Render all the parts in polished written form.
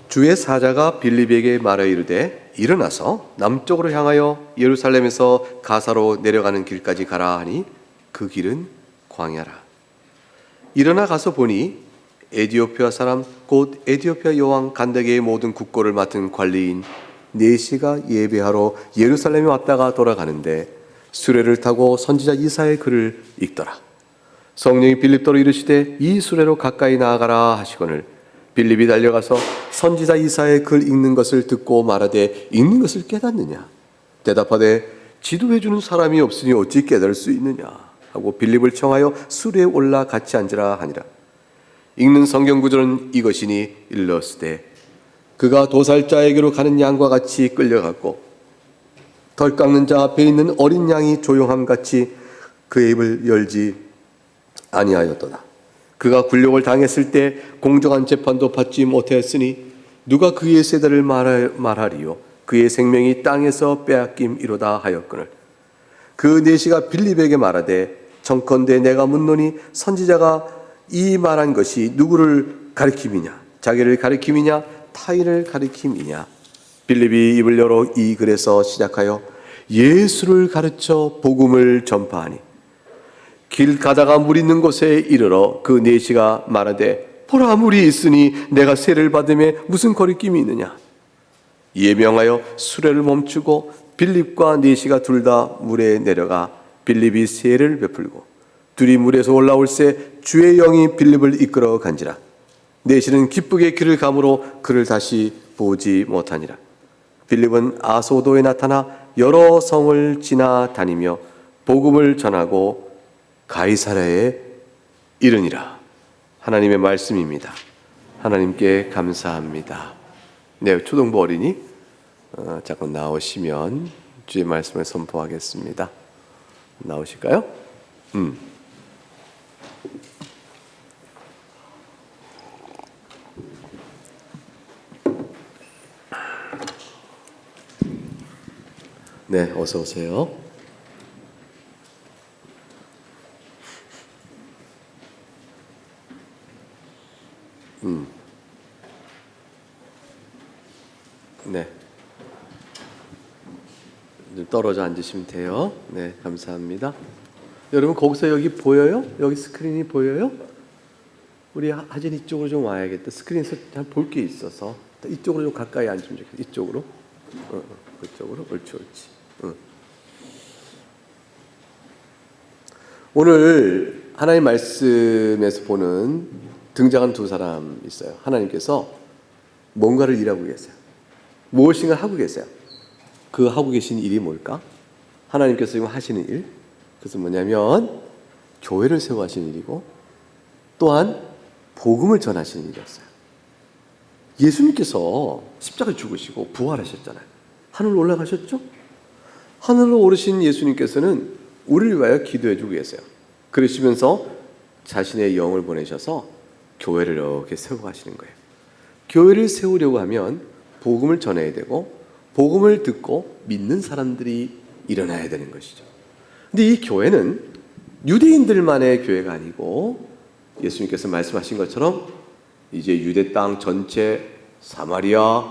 주의 사자가 빌립에게 말하여 이르되 일어나서 남쪽으로 향하여 예루살렘에서 가사로 내려가는 길까지 가라 하니 그 길은 광야라. 일어나 가서 보니 에디오피아 사람 곧 에디오피아 여왕 간다게의 모든 국고를 맡은 관리인 네시가 예배하러 예루살렘에 왔다가 돌아가는데 수레를 타고 선지자 이사야의 글을 읽더라. 성령이 빌립더러 이르시되 이 수레로 가까이 나아가라 하시거늘 빌립이 달려가서 선지자 이사야의 글 읽는 것을 듣고 말하되 읽는 것을 깨닫느냐? 대답하되 지도해주는 사람이 없으니 어찌 깨달을 수 있느냐? 하고 빌립을 청하여 수레에 올라 같이 앉으라 하니라. 읽는 성경 구절은 이것이니 일러스되 그가 도살자에게로 가는 양과 같이 끌려갔고 덜 깎는 자 앞에 있는 어린 양이 조용함같이 그의 입을 열지 아니하였도다. 그가 굴욕을 당했을 때 공정한 재판도 받지 못하였으니 누가 그의 세대를 말하리요? 그의 생명이 땅에서 빼앗김이로다 하였거늘 그 네시가 빌립에게 말하되 청컨대 내가 묻노니 선지자가 이 말한 것이 누구를 가리킴이냐? 자기를 가리킴이냐? 타인을 가리킴이냐? 빌립이 입을 열어 이 글에서 시작하여 예수를 가르쳐 복음을 전파하니 길 가다가 물 있는 곳에 이르러 그 네시가 말하되 보라 물이 있으니 내가 세를 받음에 무슨 거리낌이 있느냐? 이에 명하여 수레를 멈추고 빌립과 네시가 둘 다 물에 내려가 빌립이 세를 베풀고 둘이 물에서 올라올새 주의 영이 빌립을 이끌어 간지라. 네시는 기쁘게 길을 가므로 그를 다시 보지 못하니라. 빌립은 아소도에 나타나 여러 성을 지나다니며 복음을 전하고 가이사랴에 이르니라. 하나님의 말씀입니다. 하나님께 감사합니다. 네, 초등부 어린이 잠깐 나오시면 주의 말씀을 선포하겠습니다. 나오실까요? 네, 어서 오세요. 네. 좀 떨어져 앉으시면 돼요. 네, 감사합니다. 여러분 거기서 여기 보여요? 여기 스크린이 보여요? 우리 하진 이쪽으로 좀 와야겠다. 스크린에서 잘 볼 게 있어서 이쪽으로 좀 가까이 앉으면 좋겠다. 이쪽으로. 그쪽으로. 옳지. 오늘 하나님 말씀에서 보는 등장한 두 사람 있어요. 하나님께서 뭔가를 일하고 계세요. 무엇인가 하고 계세요. 그 하고 계신 일이 뭘까? 하나님께서 지금 하시는 일, 그것은 뭐냐면 교회를 세워 하시는 일이고 또한 복음을 전하시는 일이었어요. 예수님께서 십자가에 죽으시고 부활하셨잖아요. 하늘로 올라가셨죠? 하늘로 오르신 예수님께서는 우리를 위하여 기도해 주고 계세요. 그러시면서 자신의 영을 보내셔서 교회를 이렇게 세우고 하시는 거예요. 교회를 세우려고 하면 복음을 전해야 되고 복음을 듣고 믿는 사람들이 일어나야 되는 것이죠. 근데 이 교회는 유대인들만의 교회가 아니고 예수님께서 말씀하신 것처럼 이제 유대 땅 전체, 사마리아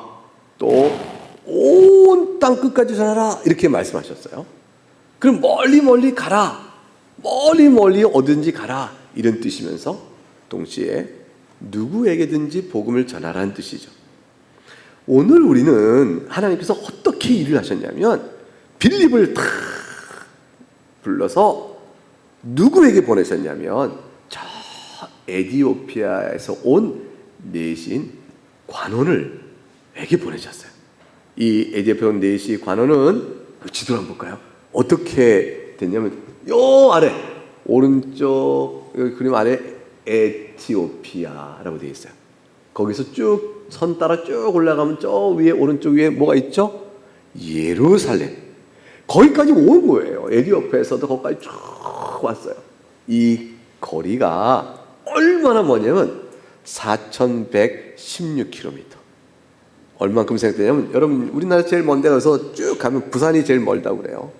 또 온 땅 끝까지 전하라 이렇게 말씀하셨어요. 그럼 멀리 가라, 멀리 어딘지 가라 이런 뜻이면서 동시에 누구에게든지 복음을 전하라는 뜻이죠. 오늘 우리는 하나님께서 어떻게 일을 하셨냐면 빌립을 다 불러서 누구에게 보내셨냐면 저 에디오피아에서 온 네시인 관원을 에게 보내셨어요. 이 에디오피아 온 네시 관원은 지도를 한번 볼까요? 어떻게 됐냐면 요 아래 오른쪽 여기 그림 아래 에티오피아라고 되어 있어요. 거기서 쭉 선 따라 쭉 올라가면 저 위에 오른쪽 위에 뭐가 있죠? 예루살렘. 거기까지 온 거예요. 에디오피아에서도 거기까지 쭉 왔어요. 이 거리가 얼마나 머냐면 4,116km. 얼만큼 생각되냐면 여러분 우리나라 제일 먼 데가 가서 쭉 가면 부산이 제일 멀다고 그래요.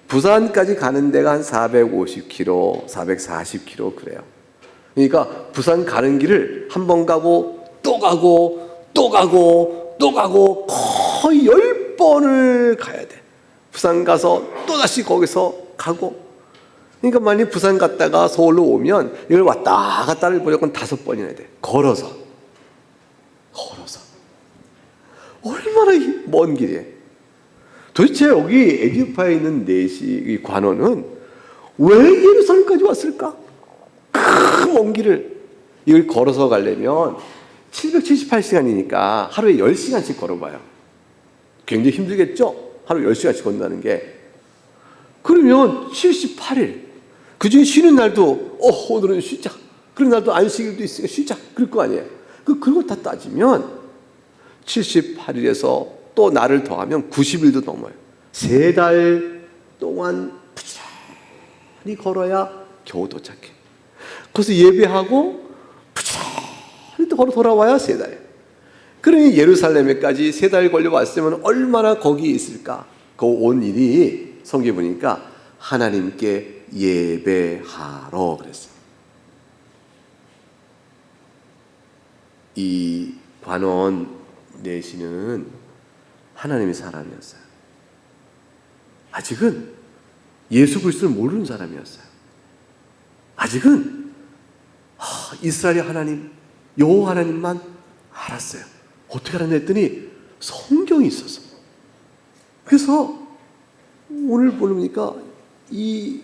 부산까지 가는 데가 한 450km, 440km 그래요. 그러니까 부산 가는 길을 한 번 가고 또 또 가고 또 가고 거의 10번을 가야 돼. 부산 가서 또다시 거기서 가고. 그러니까 만약 부산 갔다가 서울로 오면 이걸 왔다 갔다를 무조건 5번이나 해야 돼. 걸어서. 얼마나 먼 길이에요. 도대체 여기 에디오파에 있는 이 관원은 왜 예루살렘까지 왔을까? 그 먼 길을. 이걸 걸어서 가려면 778시간이니까 하루에 10시간씩 걸어봐요. 굉장히 힘들겠죠? 하루 10시간씩 건너는 게. 그러면 78일. 그 중에 쉬는 날도 오늘은 쉬자. 그런 날도 안식일도 있으니까 쉬자. 그럴 거 아니에요. 그거 다 따지면 78일에서 또 날을 더하면 90일도 넘어요. 3달 동안 부지런히 걸어야 겨우 도착해. 그래서 예배하고 부지런히 걸어 돌아와야 3달. 그러니 예루살렘에까지 3달 걸려 왔으면 얼마나 거기에 있을까? 그 온 일이 성경에 보니까 하나님께 예배하러 그랬어요. 이 관원 내시는 하나님의 사람이었어요. 아직은 예수 그리스도를 모르는 사람이었어요. 아직은 이스라엘의 하나님, 여호와 하나님만 알았어요. 어떻게 알았냐 했더니 성경이 있어서. 그래서 오늘 보니까 이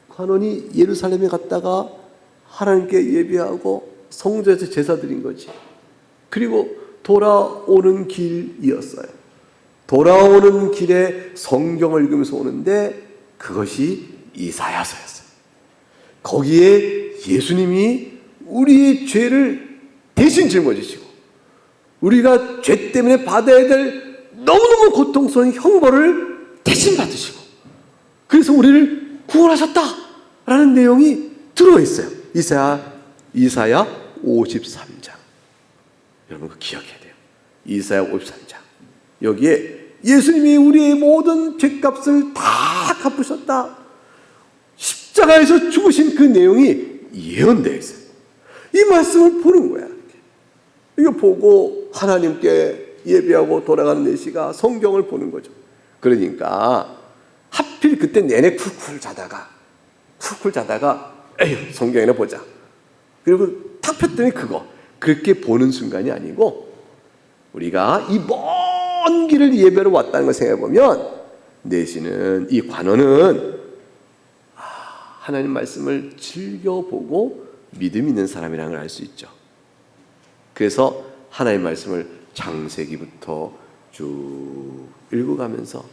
관원이 예루살렘에 갔다가 하나님께 예배하고 성전에서 제사 드린 거지. 그리고 돌아오는 길이었어요. 돌아오는 길에 성경을 읽으면서 오는데 그것이 이사야서였어요. 거기에 예수님이 우리의 죄를 대신 짊어지시고 우리가 죄 때문에 받아야 될 너무너무 고통스러운 형벌을 대신 받으시고 그래서 우리를 구원하셨다라는 내용이 들어있어요. 이사야 53장. 여러분 그거 기억해야 돼요. 이사야 53장. 여기에 예수님이 우리의 모든 죄값을 다 갚으셨다. 십자가에서 죽으신 그 내용이 예언되어 있어요. 이 말씀을 보는 거야. 이거 보고 하나님께 예배하고 돌아가는 내시가 성경을 보는 거죠. 그러니까 하필 그때 내내 쿨쿨 자다가 에휴 성경이나 보자. 그리고 탁 폈더니 그렇게 보는 순간이 아니고 우리가 이 먼 길을 예배로 왔다는 걸 생각해 보면 내시는 이 관원은 하나님 말씀을 즐겨보고 믿음 있는 사람이라는 걸 알 수 있죠. 그래서 하나님 말씀을 창세기부터 쭉 읽어가면서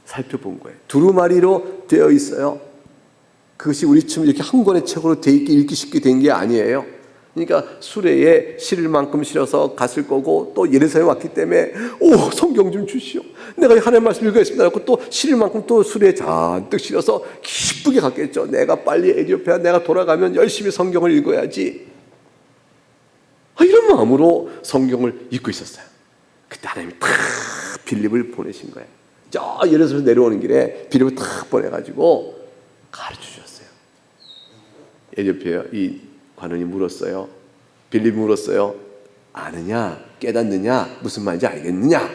살펴본 거예요. 두루마리로 되어 있어요. 그것이 우리처럼 이렇게 한 권의 책으로 돼 있게 읽기 쉽게 된 게 아니에요. 그러니까 수레에 실을 만큼 실어서 갔을 거고 또 예루살렘에 왔기 때문에 성경 좀 주시오. 내가 하나님 말씀 읽어야겠습니다. 그리고 또 실을 만큼 또 수레에 잔뜩 실어서 기쁘게 갔겠죠. 내가 빨리 에티오피아 내가 돌아가면 열심히 성경을 읽어야지. 이런 마음으로 성경을 읽고 있었어요. 그때 하나님이 탁 빌립을 보내신 거예요. 저 예루살렘에서 내려오는 길에 빌립을 탁 보내가지고 가르쳐 주셨어요. 에티오피아 이 관원이 물었어요. 빌립이 물었어요. 아느냐? 깨닫느냐? 무슨 말인지 알겠느냐?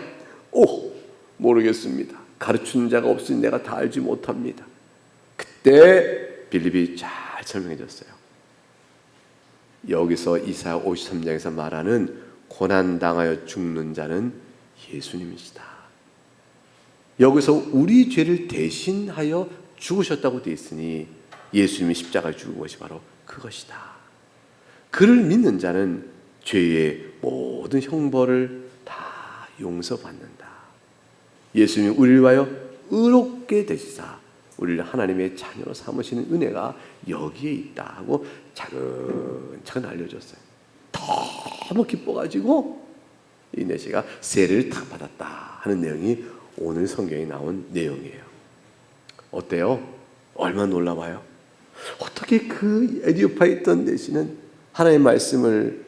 모르겠습니다. 가르치는 자가 없으니 내가 다 알지 못합니다. 그때 빌립이 잘 설명해 줬어요. 여기서 이사야 53장에서 말하는 고난당하여 죽는 자는 예수님이시다. 여기서 우리 죄를 대신하여 죽으셨다고 되어 있으니 예수님이 십자가에 죽은 것이 바로 그것이다. 그를 믿는 자는 죄의 모든 형벌을 다 용서받는다. 예수님이 우리를 위하여 의롭게 되시사 우리를 하나님의 자녀로 삼으시는 은혜가 여기에 있다 하고 차근차근 알려줬어요. 너무 기뻐가지고 이 내시가 세례를 탁 받았다 하는 내용이 오늘 성경에 나온 내용이에요. 어때요? 얼마나 놀라워요? 어떻게 그 에티오피아에 있던 내시는 하나님의 말씀을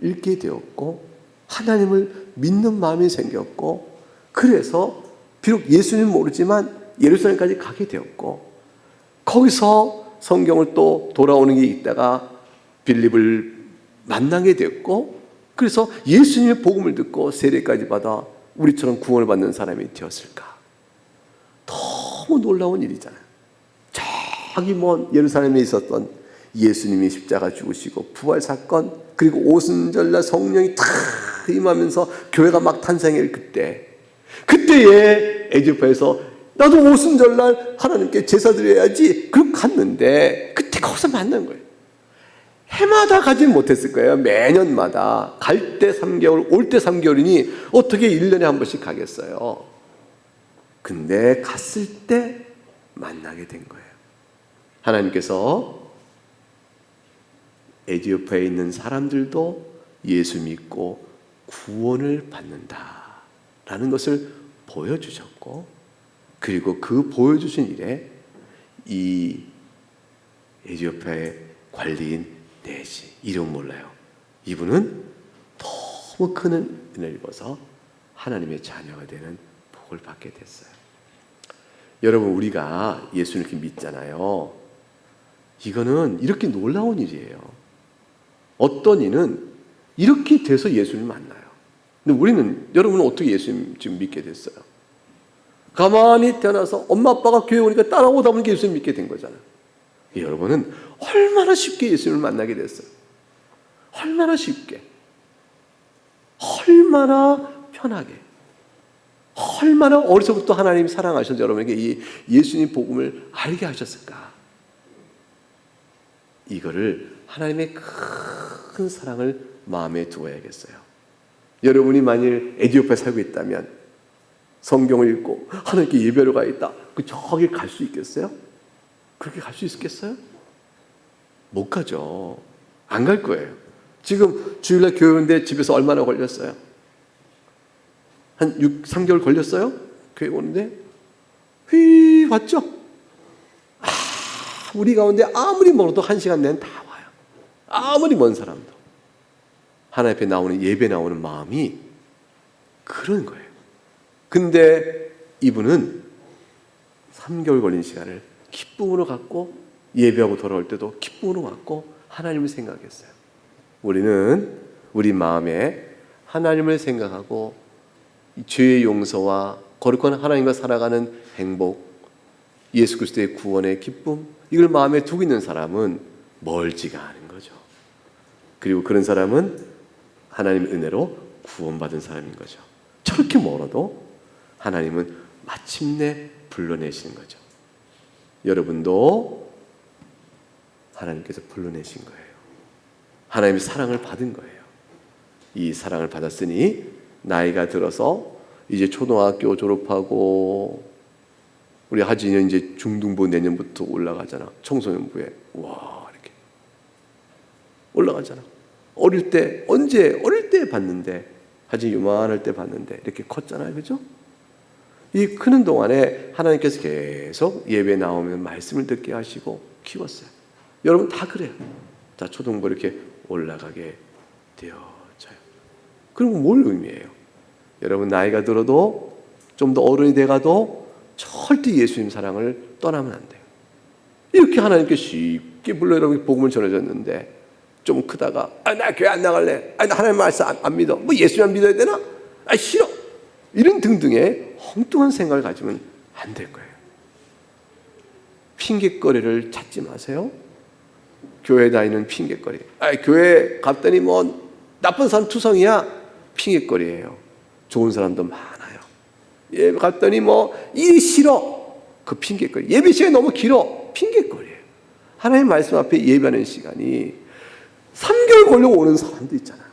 읽게 되었고 하나님을 믿는 마음이 생겼고 그래서 비록 예수님은 모르지만 예루살렘까지 가게 되었고 거기서 성경을 또 돌아오는 게 있다가 빌립을 만나게 됐고 그래서 예수님의 복음을 듣고 세례까지 받아 우리처럼 구원을 받는 사람이 되었을까? 너무 놀라운 일이잖아요. 저기 먼 예루살렘에 있었던 예수님이 십자가 죽으시고 부활 사건, 그리고 오순절날 성령이 탁 임하면서 교회가 막 탄생할 그때에 에디오피아에서 나도 오순절날 하나님께 제사 드려야지, 그렇게 갔는데 그때 거기서 만난 거예요. 해마다 가진 못했을 거예요. 매년마다 갈 때 3개월, 올 때 3개월이니 어떻게 1년에 한 번씩 가겠어요. 근데 갔을 때 만나게 된 거예요. 하나님께서 에디오피아에 있는 사람들도 예수 믿고 구원을 받는다라는 것을 보여주셨고, 그리고 그 보여주신 일에 이 에디오피아의 관리인 네시, 이름 몰라요. 이분은 너무 큰 은혜를 입어서 하나님의 자녀가 되는 복을 받게 됐어요. 여러분, 우리가 예수를 이렇게 믿잖아요. 이거는 이렇게 놀라운 일이에요. 어떤 이는 이렇게 돼서 예수를 만나요. 근데 우리는, 여러분은 어떻게 예수님 지금 믿게 됐어요? 가만히 태어나서 엄마 아빠가 교회 오니까 따라오다 보니까 예수님 믿게 된 거잖아요. 여러분은 얼마나 쉽게 예수님을 만나게 됐어요. 얼마나 쉽게, 얼마나 편하게, 얼마나 어려서부터 하나님이 사랑하셔서 여러분에게 이 예수님 복음을 알게 하셨을까? 이거를 하나님의 큰 사랑을 마음에 두어야겠어요. 여러분이 만일 에디오피아에 살고 있다면 성경을 읽고 하나님께 예배로 가 있다, 저기 갈 수 있겠어요? 그렇게 갈 수 있겠어요? 못 가죠. 안 갈 거예요. 지금 주일날 교회 오는데 집에서 얼마나 걸렸어요? 한 3개월 걸렸어요? 교회 오는데? 왔죠? 우리 가운데 아무리 멀어도 1시간 내는 다 와요. 아무리 먼 사람도. 하나님 앞에 나오는, 예배 나오는 마음이 그런 거예요. 근데 이분은 3개월 걸린 시간을 기쁨으로 갖고 예배하고 돌아올 때도 기쁨으로 갖고 하나님을 생각했어요. 우리는 우리 마음에 하나님을 생각하고 죄의 용서와 거룩한 하나님과 살아가는 행복, 예수 그리스도의 구원의 기쁨, 이걸 마음에 두고 있는 사람은 멀지가 않은 거죠. 그리고 그런 사람은 하나님의 은혜로 구원받은 사람인 거죠. 저렇게 멀어도 하나님은 마침내 불러내시는 거죠. 여러분도 하나님께서 불러내신 거예요. 하나님의 사랑을 받은 거예요. 이 사랑을 받았으니 나이가 들어서 이제 초등학교 졸업하고, 우리 하진이 이제 중등부 내년부터 올라가잖아. 청소년부에. 와, 이렇게 올라가잖아. 어릴 때, 어릴 때 봤는데, 하진이 요만할 때 봤는데 이렇게 컸잖아요. 그죠? 이 크는 동안에 하나님께서 계속 예배 나오면 말씀을 듣게 하시고 키웠어요. 여러분 다 그래요. 자, 초등부 이렇게 올라가게 되어져요. 그럼 뭘 의미해요? 여러분 나이가 들어도, 좀 더 어른이 돼가도 절대 예수님 사랑을 떠나면 안 돼요. 이렇게 하나님께 쉽게 불러 여러분이 복음을 전해줬는데, 좀 크다가 나 교회 안 나갈래, 나 하나님 말씀 안 믿어, 뭐 예수님 믿어야 되나, 싫어, 이런 등등의 엉뚱한 생각을 가지면 안 될 거예요. 핑계거리를 찾지 마세요. 교회 다니는 핑계거리, 교회 갔더니 뭐 나쁜 사람 투성이야, 핑계거리예요. 좋은 사람도 많아요. 예배 갔더니 뭐 일이 싫어, 그 핑계거리. 예배 시간이 너무 길어, 핑계거리예요. 하나님 말씀 앞에 예배하는 시간이 3개월 걸려고 오는 사람도 있잖아요.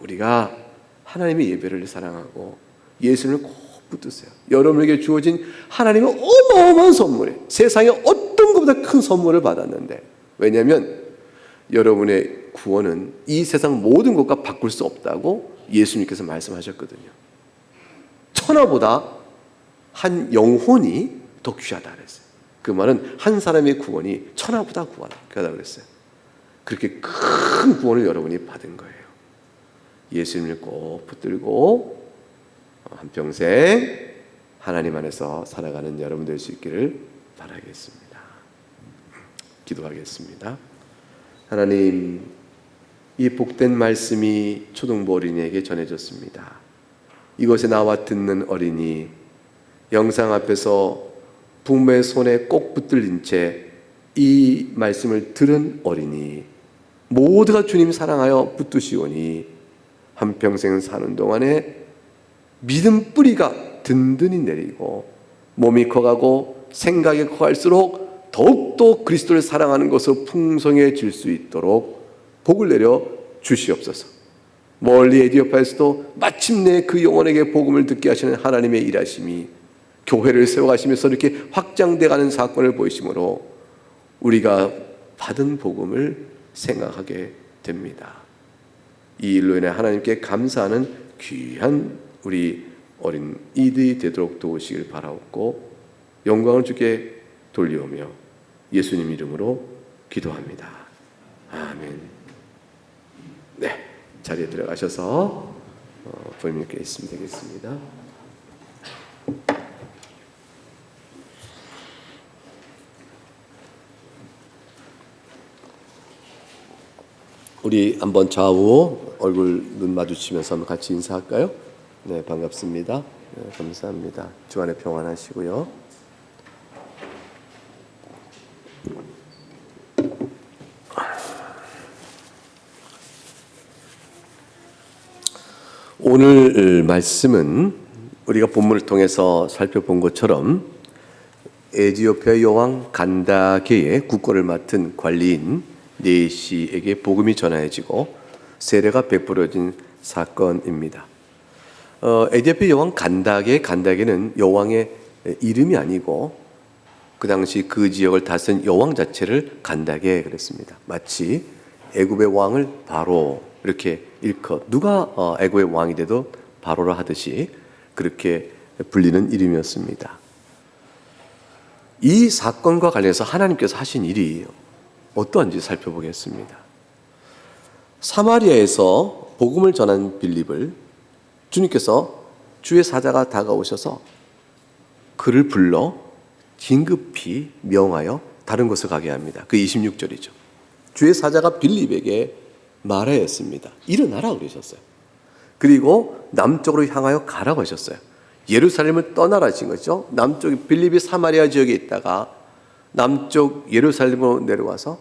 우리가 하나님의 예배를 사랑하고 예수님을 꼭 붙드세요. 여러분에게 주어진 하나님의 어마어마한 선물이에요. 세상에 어떤 것보다 큰 선물을 받았는데, 왜냐하면 여러분의 구원은 이 세상 모든 것과 바꿀 수 없다고 예수님께서 말씀하셨거든요. 천하보다 한 영혼이 더 귀하다 그랬어요. 그 말은 한 사람의 구원이 천하보다 귀하다 그랬어요. 그렇게 큰 구원을 여러분이 받은 거예요. 예수님을 꼭 붙들고 한평생 하나님 안에서 살아가는 여러분 될 수 있기를 바라겠습니다. 기도하겠습니다. 하나님, 이 복된 말씀이 초등부 어린이에게 전해졌습니다. 이곳에 나와 듣는 어린이, 영상 앞에서 부모의 손에 꼭 붙들린 채 이 말씀을 들은 어린이, 모두가 주님 사랑하여 붙드시오니 한평생 사는 동안에 믿음 뿌리가 든든히 내리고 몸이 커가고 생각이 커갈수록 더욱더 그리스도를 사랑하는 것으로 풍성해질 수 있도록 복을 내려 주시옵소서. 멀리 에디오피아에서도 마침내 그 영혼에게 복음을 듣게 하시는 하나님의 일하심이 교회를 세워가시면서 이렇게 확장돼가는 사건을 보이심으로 우리가 받은 복음을 생각하게 됩니다. 이 일로 인해 하나님께 감사하는 귀한 우리 어린 이들이 되도록 도우시길 바라옵고 영광을 주께 돌려오며 예수님 이름으로 기도합니다. 아멘. 네, 자리에 들어가셔서 부모님께 있으면 되겠습니다. 우리 한번 좌우 얼굴 눈 마주치면서 한번 같이 인사할까요? 네, 반갑습니다. 네, 감사합니다. 주안에 평안하시고요. 오늘 말씀은 우리가 본문을 통해서 살펴본 것처럼 에티오피아 여왕 간다게의 국거를 맡은 관리인 네시에게 복음이 전해지고 세례가 베풀어진 사건입니다. 에티오피아 여왕 간다게는 여왕의 이름이 아니고 그 당시 그 지역을 다스린 여왕 자체를 간다게 그랬습니다. 마치 애굽의 왕을 바로 이렇게 일컬 누가 애굽의 왕이 돼도 바로라 하듯이 그렇게 불리는 이름이었습니다. 이 사건과 관련해서 하나님께서 하신 일이 어떠한지 살펴보겠습니다. 사마리아에서 복음을 전한 빌립을 주님께서 주의 사자가 다가오셔서 그를 불러 긴급히 명하여 다른 곳을 가게 합니다. 그 26절이죠. 주의 사자가 빌립에게 말하였습니다. 일어나라 그러셨어요. 그리고 남쪽으로 향하여 가라고 하셨어요. 예루살렘을 떠나라 하신 거죠. 남쪽 빌립이 사마리아 지역에 있다가 남쪽 예루살렘으로 내려와서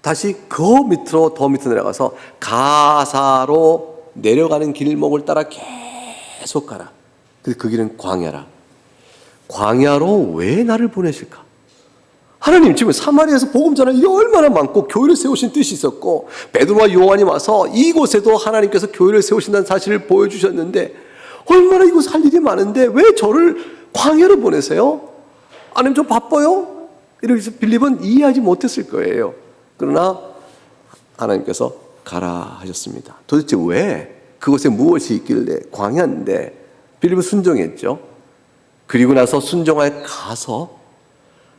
다시 그 밑으로 더 밑으로 내려가서 가사로 내려가는 길목을 따라 계속 가라. 그래서 그 길은 광야라. 광야로 왜 나를 보내실까? 하나님 지금 사마리아에서 복음 전할 일이 얼마나 많고 교회를 세우신 뜻이 있었고 베드로와 요한이 와서 이곳에도 하나님께서 교회를 세우신다는 사실을 보여주셨는데 얼마나 이곳 할 일이 많은데 왜 저를 광야로 보내세요? 하나님 좀 바빠요? 이렇게 해서 빌립은 이해하지 못했을 거예요. 그러나 하나님께서 가라 하셨습니다. 도대체 왜? 그곳에 무엇이 있길래? 광야인데 빌립은 순종했죠. 그리고 나서 순종하여 가서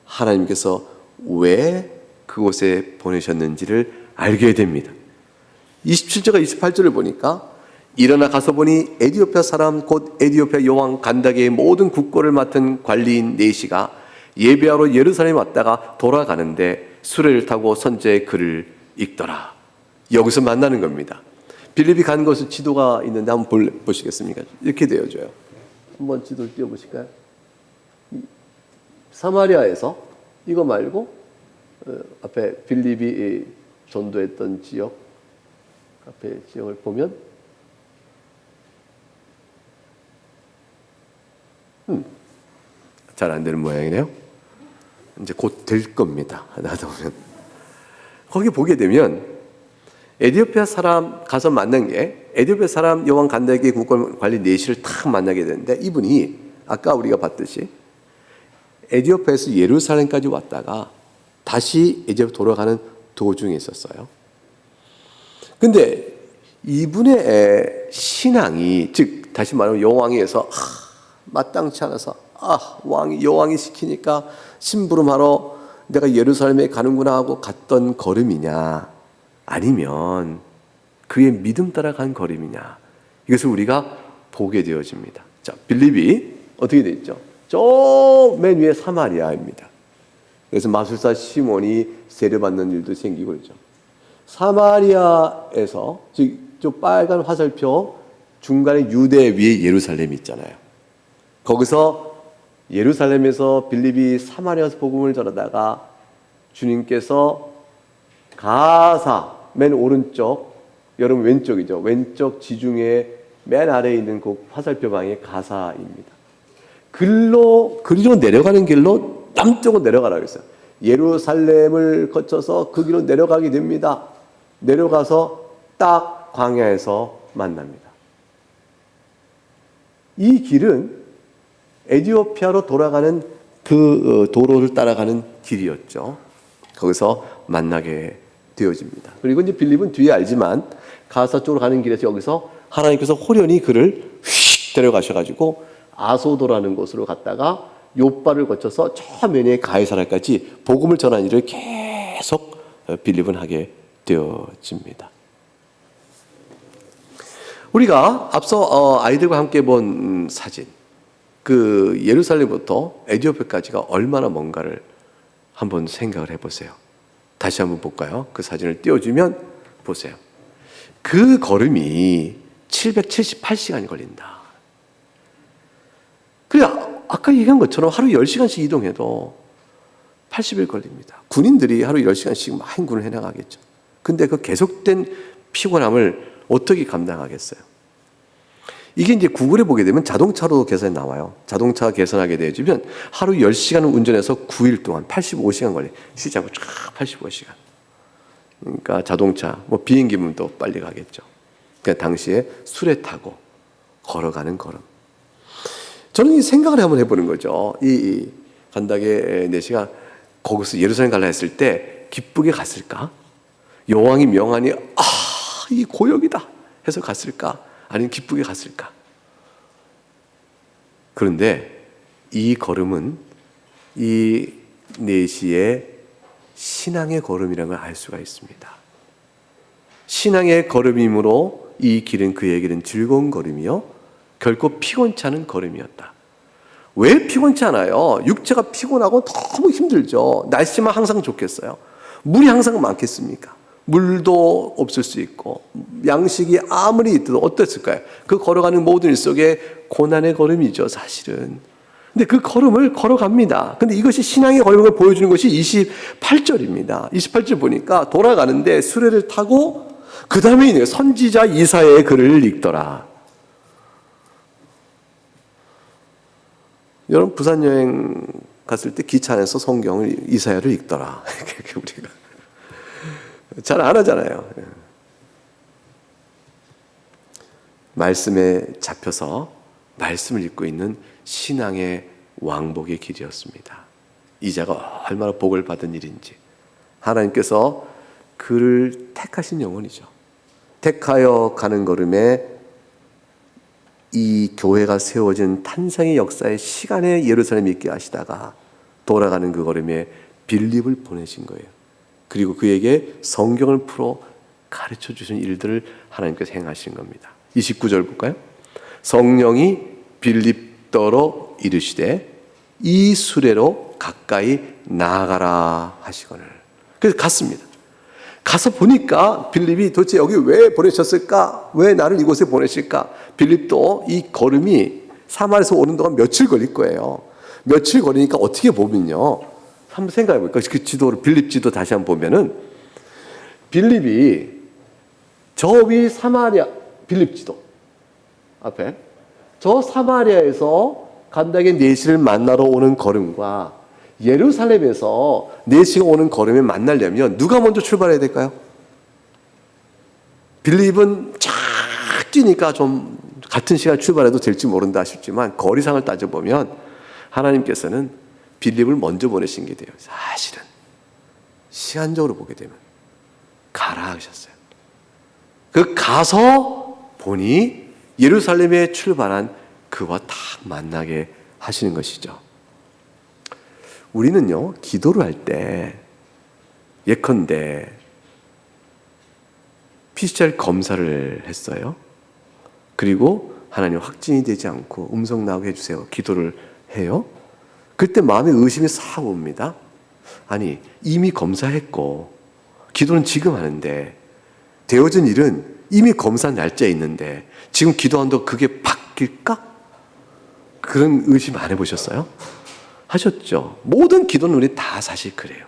하나님께서 왜 그곳에 보내셨는지를 알게 됩니다. 27절과 28절을 보니까 일어나 가서 보니 에티오피아 사람 곧 에티오피아 여왕 간다게의 모든 국고를 맡은 관리인 네시가 예배하러 예루살렘에 왔다가 돌아가는데 수레를 타고 선제의 글을 읽더라. 여기서 만나는 겁니다. 빌립이 간 곳은 지도가 있는데 한번 보시겠습니까? 이렇게 되어져요. 한번 지도를 띄워보실까요? 사마리아에서 이거 말고 앞에 빌립이 전도했던 지역 앞에 지역을 보면 잘 안 되는 모양이네요. 이제 곧 될 겁니다. 나도 보면 거기 보게 되면 에티오피아 사람 가서 만난 게 에티오피아 사람 여왕 간다게 국권 관리 네시를 딱 만나게 되는데 이분이 아까 우리가 봤듯이 에티오피아에서 예루살렘까지 왔다가 다시 에티오피아 돌아가는 도중에 있었어요. 근데 이분의 신앙이 즉 다시 말하면 여왕에서 마땅치 않아서 여왕이 시키니까 심부름하러 내가 예루살렘에 가는구나 하고 갔던 걸음이냐 아니면 그의 믿음 따라 간 걸음이냐 이것을 우리가 보게 되어집니다. 자, 빌립이 어떻게 돼 있죠? 저 맨 위에 사마리아입니다. 그래서 마술사 시몬이 세례받는 일도 생기고 있죠. 사마리아에서, 즉, 저 빨간 화살표 중간에 유대 위에 예루살렘이 있잖아요. 거기서 예루살렘에서 빌립이 사마리아에서 복음을 전하다가 주님께서 가사 맨 오른쪽, 여러분 왼쪽이죠. 왼쪽 지중해 맨 아래에 있는 그 화살표 방이 가사입니다. 그리로 내려가는 길로 남쪽으로 내려가라고 했어요. 예루살렘을 거쳐서 그 길로 내려가게 됩니다. 내려가서 딱 광야에서 만납니다. 이 길은 에티오피아로 돌아가는 그 도로를 따라가는 길이었죠. 거기서 만나게 되어집니다. 그리고 이제 빌립은 뒤에 알지만 가사 쪽으로 가는 길에서 여기서 하나님께서 호련히 그를 휙 데려가셔가지고 아소도라는 곳으로 갔다가 요바를 거쳐서 저 면에 가이사라까지 복음을 전하는 일을 계속 빌립은 하게 되어집니다. 우리가 앞서 아이들과 함께 본 사진, 그 예루살렘부터 에티오피아까지가 얼마나 먼가를 한번 생각을 해보세요. 다시 한번 볼까요? 그 사진을 띄워주면 보세요. 그 걸음이 778시간이 걸린다. 그래, 아까 얘기한 것처럼 하루 10시간씩 이동해도 80일 걸립니다. 군인들이 하루 10시간씩 막 행군을 해나가겠죠. 근데 그 계속된 피곤함을 어떻게 감당하겠어요? 이게 이제 구글에 보게 되면 자동차로 계산이 나와요. 자동차 계산하게 되어지면 하루 10시간을 운전해서 9일 동안 85시간 걸려요. 쉬지 않고 쫙 85시간. 그러니까 자동차, 뭐 비행기면 또 빨리 가겠죠. 그러니까 당시에 수레 타고 걸어가는 걸음. 저는 이 생각을 한번 해보는 거죠. 이 간닥의 내시가 거기서 예루살렘 갈라 했을 때 기쁘게 갔을까? 여왕이 명하니 이 고역이다 해서 갔을까? 아니면 기쁘게 갔을까? 그런데 이 걸음은 이 내시의 신앙의 걸음이라는 걸 알 수가 있습니다. 신앙의 걸음이므로 이 길은 그에게는 즐거운 걸음이요 결코 피곤치 않은 걸음이었다. 왜 피곤치 않아요? 육체가 피곤하고 너무 힘들죠. 날씨만 항상 좋겠어요. 물이 항상 많겠습니까? 물도 없을 수 있고 양식이 아무리 있어도 어땠을까요? 그 걸어가는 모든 일 속에 고난의 걸음이죠, 사실은. 근데 그 걸음을 걸어갑니다. 근데 이것이 신앙의 걸음을 보여주는 것이 28절입니다. 28절 보니까 돌아가는데 수레를 타고 그 다음에 있네요. 선지자 이사야의 글을 읽더라. 여러분 부산 여행 갔을 때 기차 안에서 성경을 이사야를 읽더라. 우리가 잘 안 하잖아요. 말씀에 잡혀서 말씀을 읽고 있는 신앙의 왕복의 길이었습니다. 이자가 얼마나 복을 받은 일인지 하나님께서 그를 택하신 영혼이죠. 택하여 가는 걸음에 이 교회가 세워진 탄생의 역사의 시간에 예루살렘에 있게 하시다가 돌아가는 그 걸음에 빌립을 보내신 거예요. 그리고 그에게 성경을 풀어 가르쳐 주신 일들을 하나님께서 행하신 겁니다. 29절 볼까요? 성령이 빌립더러 이르시되 이 수레로 가까이 나아가라 하시거늘. 그래서 갔습니다. 가서 보니까 빌립이 도대체 여기 왜 보내셨을까? 왜 나를 이곳에 보내실까? 빌립도 이 걸음이 사마리아에서 오는 동안 며칠 걸릴 거예요. 며칠 걸리니까 어떻게 보면요. 한번 생각해 볼까요? 그 지도를, 빌립 지도 다시 한번 보면은 빌립이 저 위 사마리아, 빌립 지도 앞에 저 사마리아에서 간닥의 내시를 만나러 오는 걸음과 예루살렘에서 내시가 오는 걸음에 만나려면 누가 먼저 출발해야 될까요? 빌립은 쫙 뛰니까 좀 같은 시간 출발해도 될지 모른다 싶지만 거리상을 따져보면 하나님께서는 빌립을 먼저 보내신 게 돼요. 사실은 시간적으로 보게 되면 가라 하셨어요. 그 가서 보니 예루살렘에 출발한 그와 딱 만나게 하시는 것이죠. 우리는요, 기도를 할 때 예컨대 PCR 검사를 했어요. 그리고 하나님 확진이 되지 않고 음성 나오게 해주세요. 기도를 해요. 그때 마음에 의심이 싹 옵니다. 아니, 이미 검사했고 기도는 지금 하는데 되어진 일은 이미 검사 날짜에 있는데 지금 기도한다고 그게 바뀔까? 그런 의심 안 해보셨어요? 하셨죠. 모든 기도는 우리 다 사실 그래요.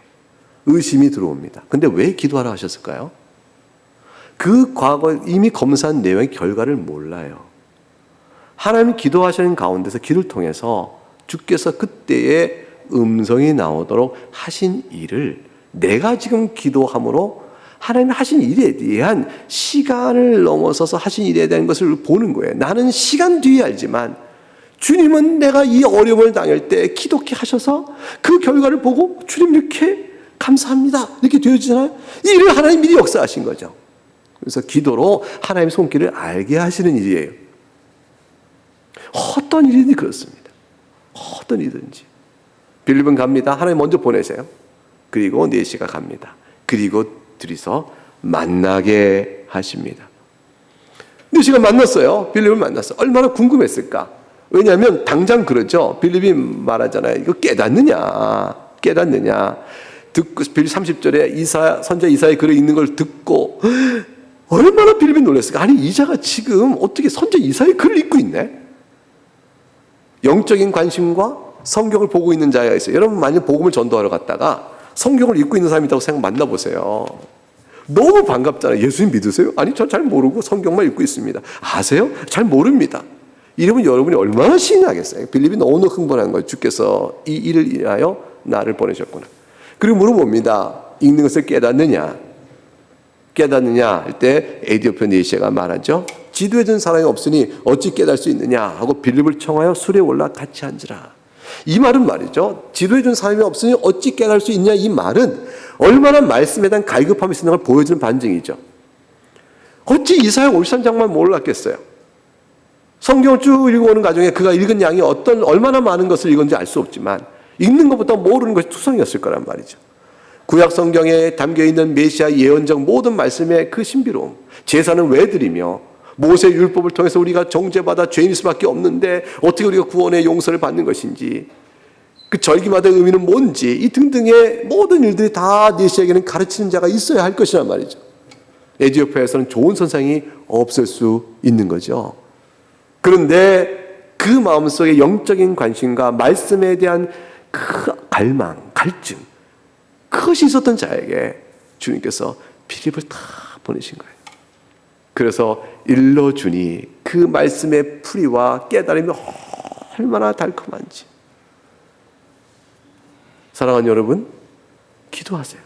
의심이 들어옵니다. 근데 왜 기도하라 하셨을까요? 그 과거 이미 검사한 내용의 결과를 몰라요. 하나님 기도하시는 가운데서 기도를 통해서 주께서 그때의 음성이 나오도록 하신 일을 내가 지금 기도함으로 하나님 하신 일에 대한 시간을 넘어서서 하신 일에 대한 것을 보는 거예요. 나는 시간 뒤에 알지만 주님은 내가 이 어려움을 당할 때 기도케 하셔서 그 결과를 보고 주님 이렇게 감사합니다. 이렇게 되어지잖아요. 이 일을 하나님 미리 역사하신 거죠. 그래서 기도로 하나님의 손길을 알게 하시는 일이에요. 어떤 일이든지 그렇습니다. 어떤 일이든지. 빌립은 갑니다. 하나님 먼저 보내세요. 그리고 네시가 갑니다. 그리고 둘이서 만나게 하십니다. 네시가 만났어요. 빌립을 만났어. 얼마나 궁금했을까? 왜냐하면 당장 그러죠. 빌립이 말하잖아요. 이거 깨닫느냐? 듣고 빌립 30절에 선자 이사야 글을 읽는 걸 듣고 얼마나 빌립이 놀랐을까? 아니 이자가 지금 어떻게 선자 이사야 글을 읽고 있네? 영적인 관심과 성경을 보고 있는 자가 있어요. 여러분 만약 복음을 전도하러 갔다가 성경을 읽고 있는 사람이 있다고 생각 만나보세요. 너무 반갑잖아요. 예수님 믿으세요? 아니 저 잘 모르고 성경만 읽고 있습니다. 아세요? 잘 모릅니다. 이러면 여러분이 얼마나 신나겠어요. 빌립이 너무 흥분한 거예요. 주께서 이 일을 인하여 나를 보내셨구나. 그리고 물어봅니다. 읽는 것을 깨닫느냐 할 때 에디오피아 네시아가 말하죠. 지도에 든 사람이 없으니 어찌 깨달을 수 있느냐 하고 빌립을 청하여 술에 올라 같이 앉으라. 이 말은 말이죠. 지도에 든 사람이 없으니 어찌 깨달을 수 있냐 이 말은 얼마나 말씀에 대한 갈급함이 있는 걸 보여주는 반증이죠. 어찌 이사야 53장만 몰랐겠어요. 성경을 쭉 읽어오는 과정에 그가 읽은 양이 얼마나 많은 것을 읽었는지 알 수 없지만 읽는 것보다 모르는 것이 투성이었을 거란 말이죠. 구약 성경에 담겨있는 메시아 예언적 모든 말씀의 그 신비로움, 제사는 왜 드리며 모세 율법을 통해서 우리가 정죄받아 죄인일 수밖에 없는데 어떻게 우리가 구원의 용서를 받는 것인지, 그 절기마다 의미는 뭔지, 이 등등의 모든 일들이 다 네시아에게는 가르치는 자가 있어야 할 것이란 말이죠. 에티오피아에서는 좋은 선생이 없을 수 있는 거죠. 그런데 그 마음속에 영적인 관심과 말씀에 대한 그 갈망, 갈증, 그것이 있었던 자에게 주님께서 빌립을 다 보내신 거예요. 그래서 일러주니 그 말씀의 풀이와 깨달음이 얼마나 달콤한지. 사랑하는 여러분, 기도하세요.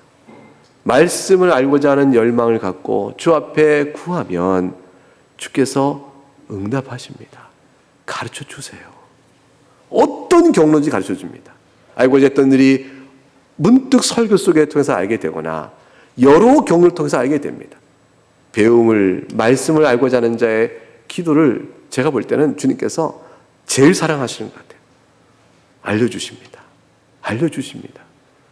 말씀을 알고자 하는 열망을 갖고 주 앞에 구하면 주께서 응답하십니다. 가르쳐 주세요. 어떤 경로인지 가르쳐 줍니다. 알고자 했던 일이 문득 설교 속에 통해서 알게 되거나 여러 경로를 통해서 알게 됩니다. 말씀을 알고자 하는 자의 기도를 제가 볼 때는 주님께서 제일 사랑하시는 것 같아요. 알려주십니다.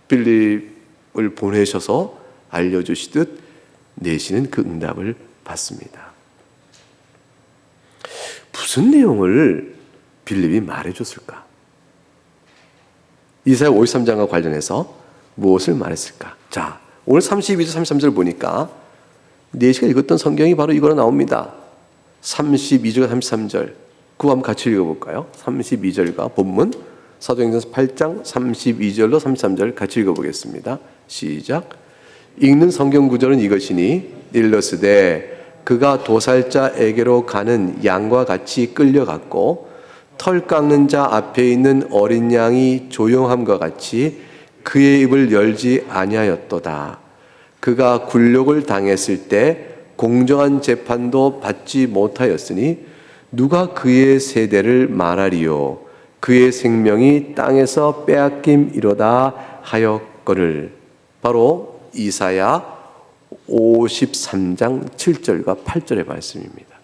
빌립을 보내셔서 알려주시듯 내시는 그 응답을 받습니다. 무슨 내용을 빌립이 말해줬을까? 이사야 53장과 관련해서 무엇을 말했을까? 자, 오늘 32절 33절 보니까 네시가 읽었던 성경이 바로 이거로 나옵니다. 32절 33절 그거 한번 같이 읽어볼까요? 32절과 본문 사도행전 8장 32절로 33절 같이 읽어보겠습니다. 시작. 읽는 성경 구절은 이것이니 일러스되 그가 도살자에게로 가는 양과 같이 끌려갔고 털 깎는 자 앞에 있는 어린 양이 조용함과 같이 그의 입을 열지 아니하였도다. 그가 굴욕을 당했을 때 공정한 재판도 받지 못하였으니 누가 그의 세대를 말하리요. 그의 생명이 땅에서 빼앗김이로다 하였거늘. 바로 이사야 53장 7절과 8절의 말씀입니다.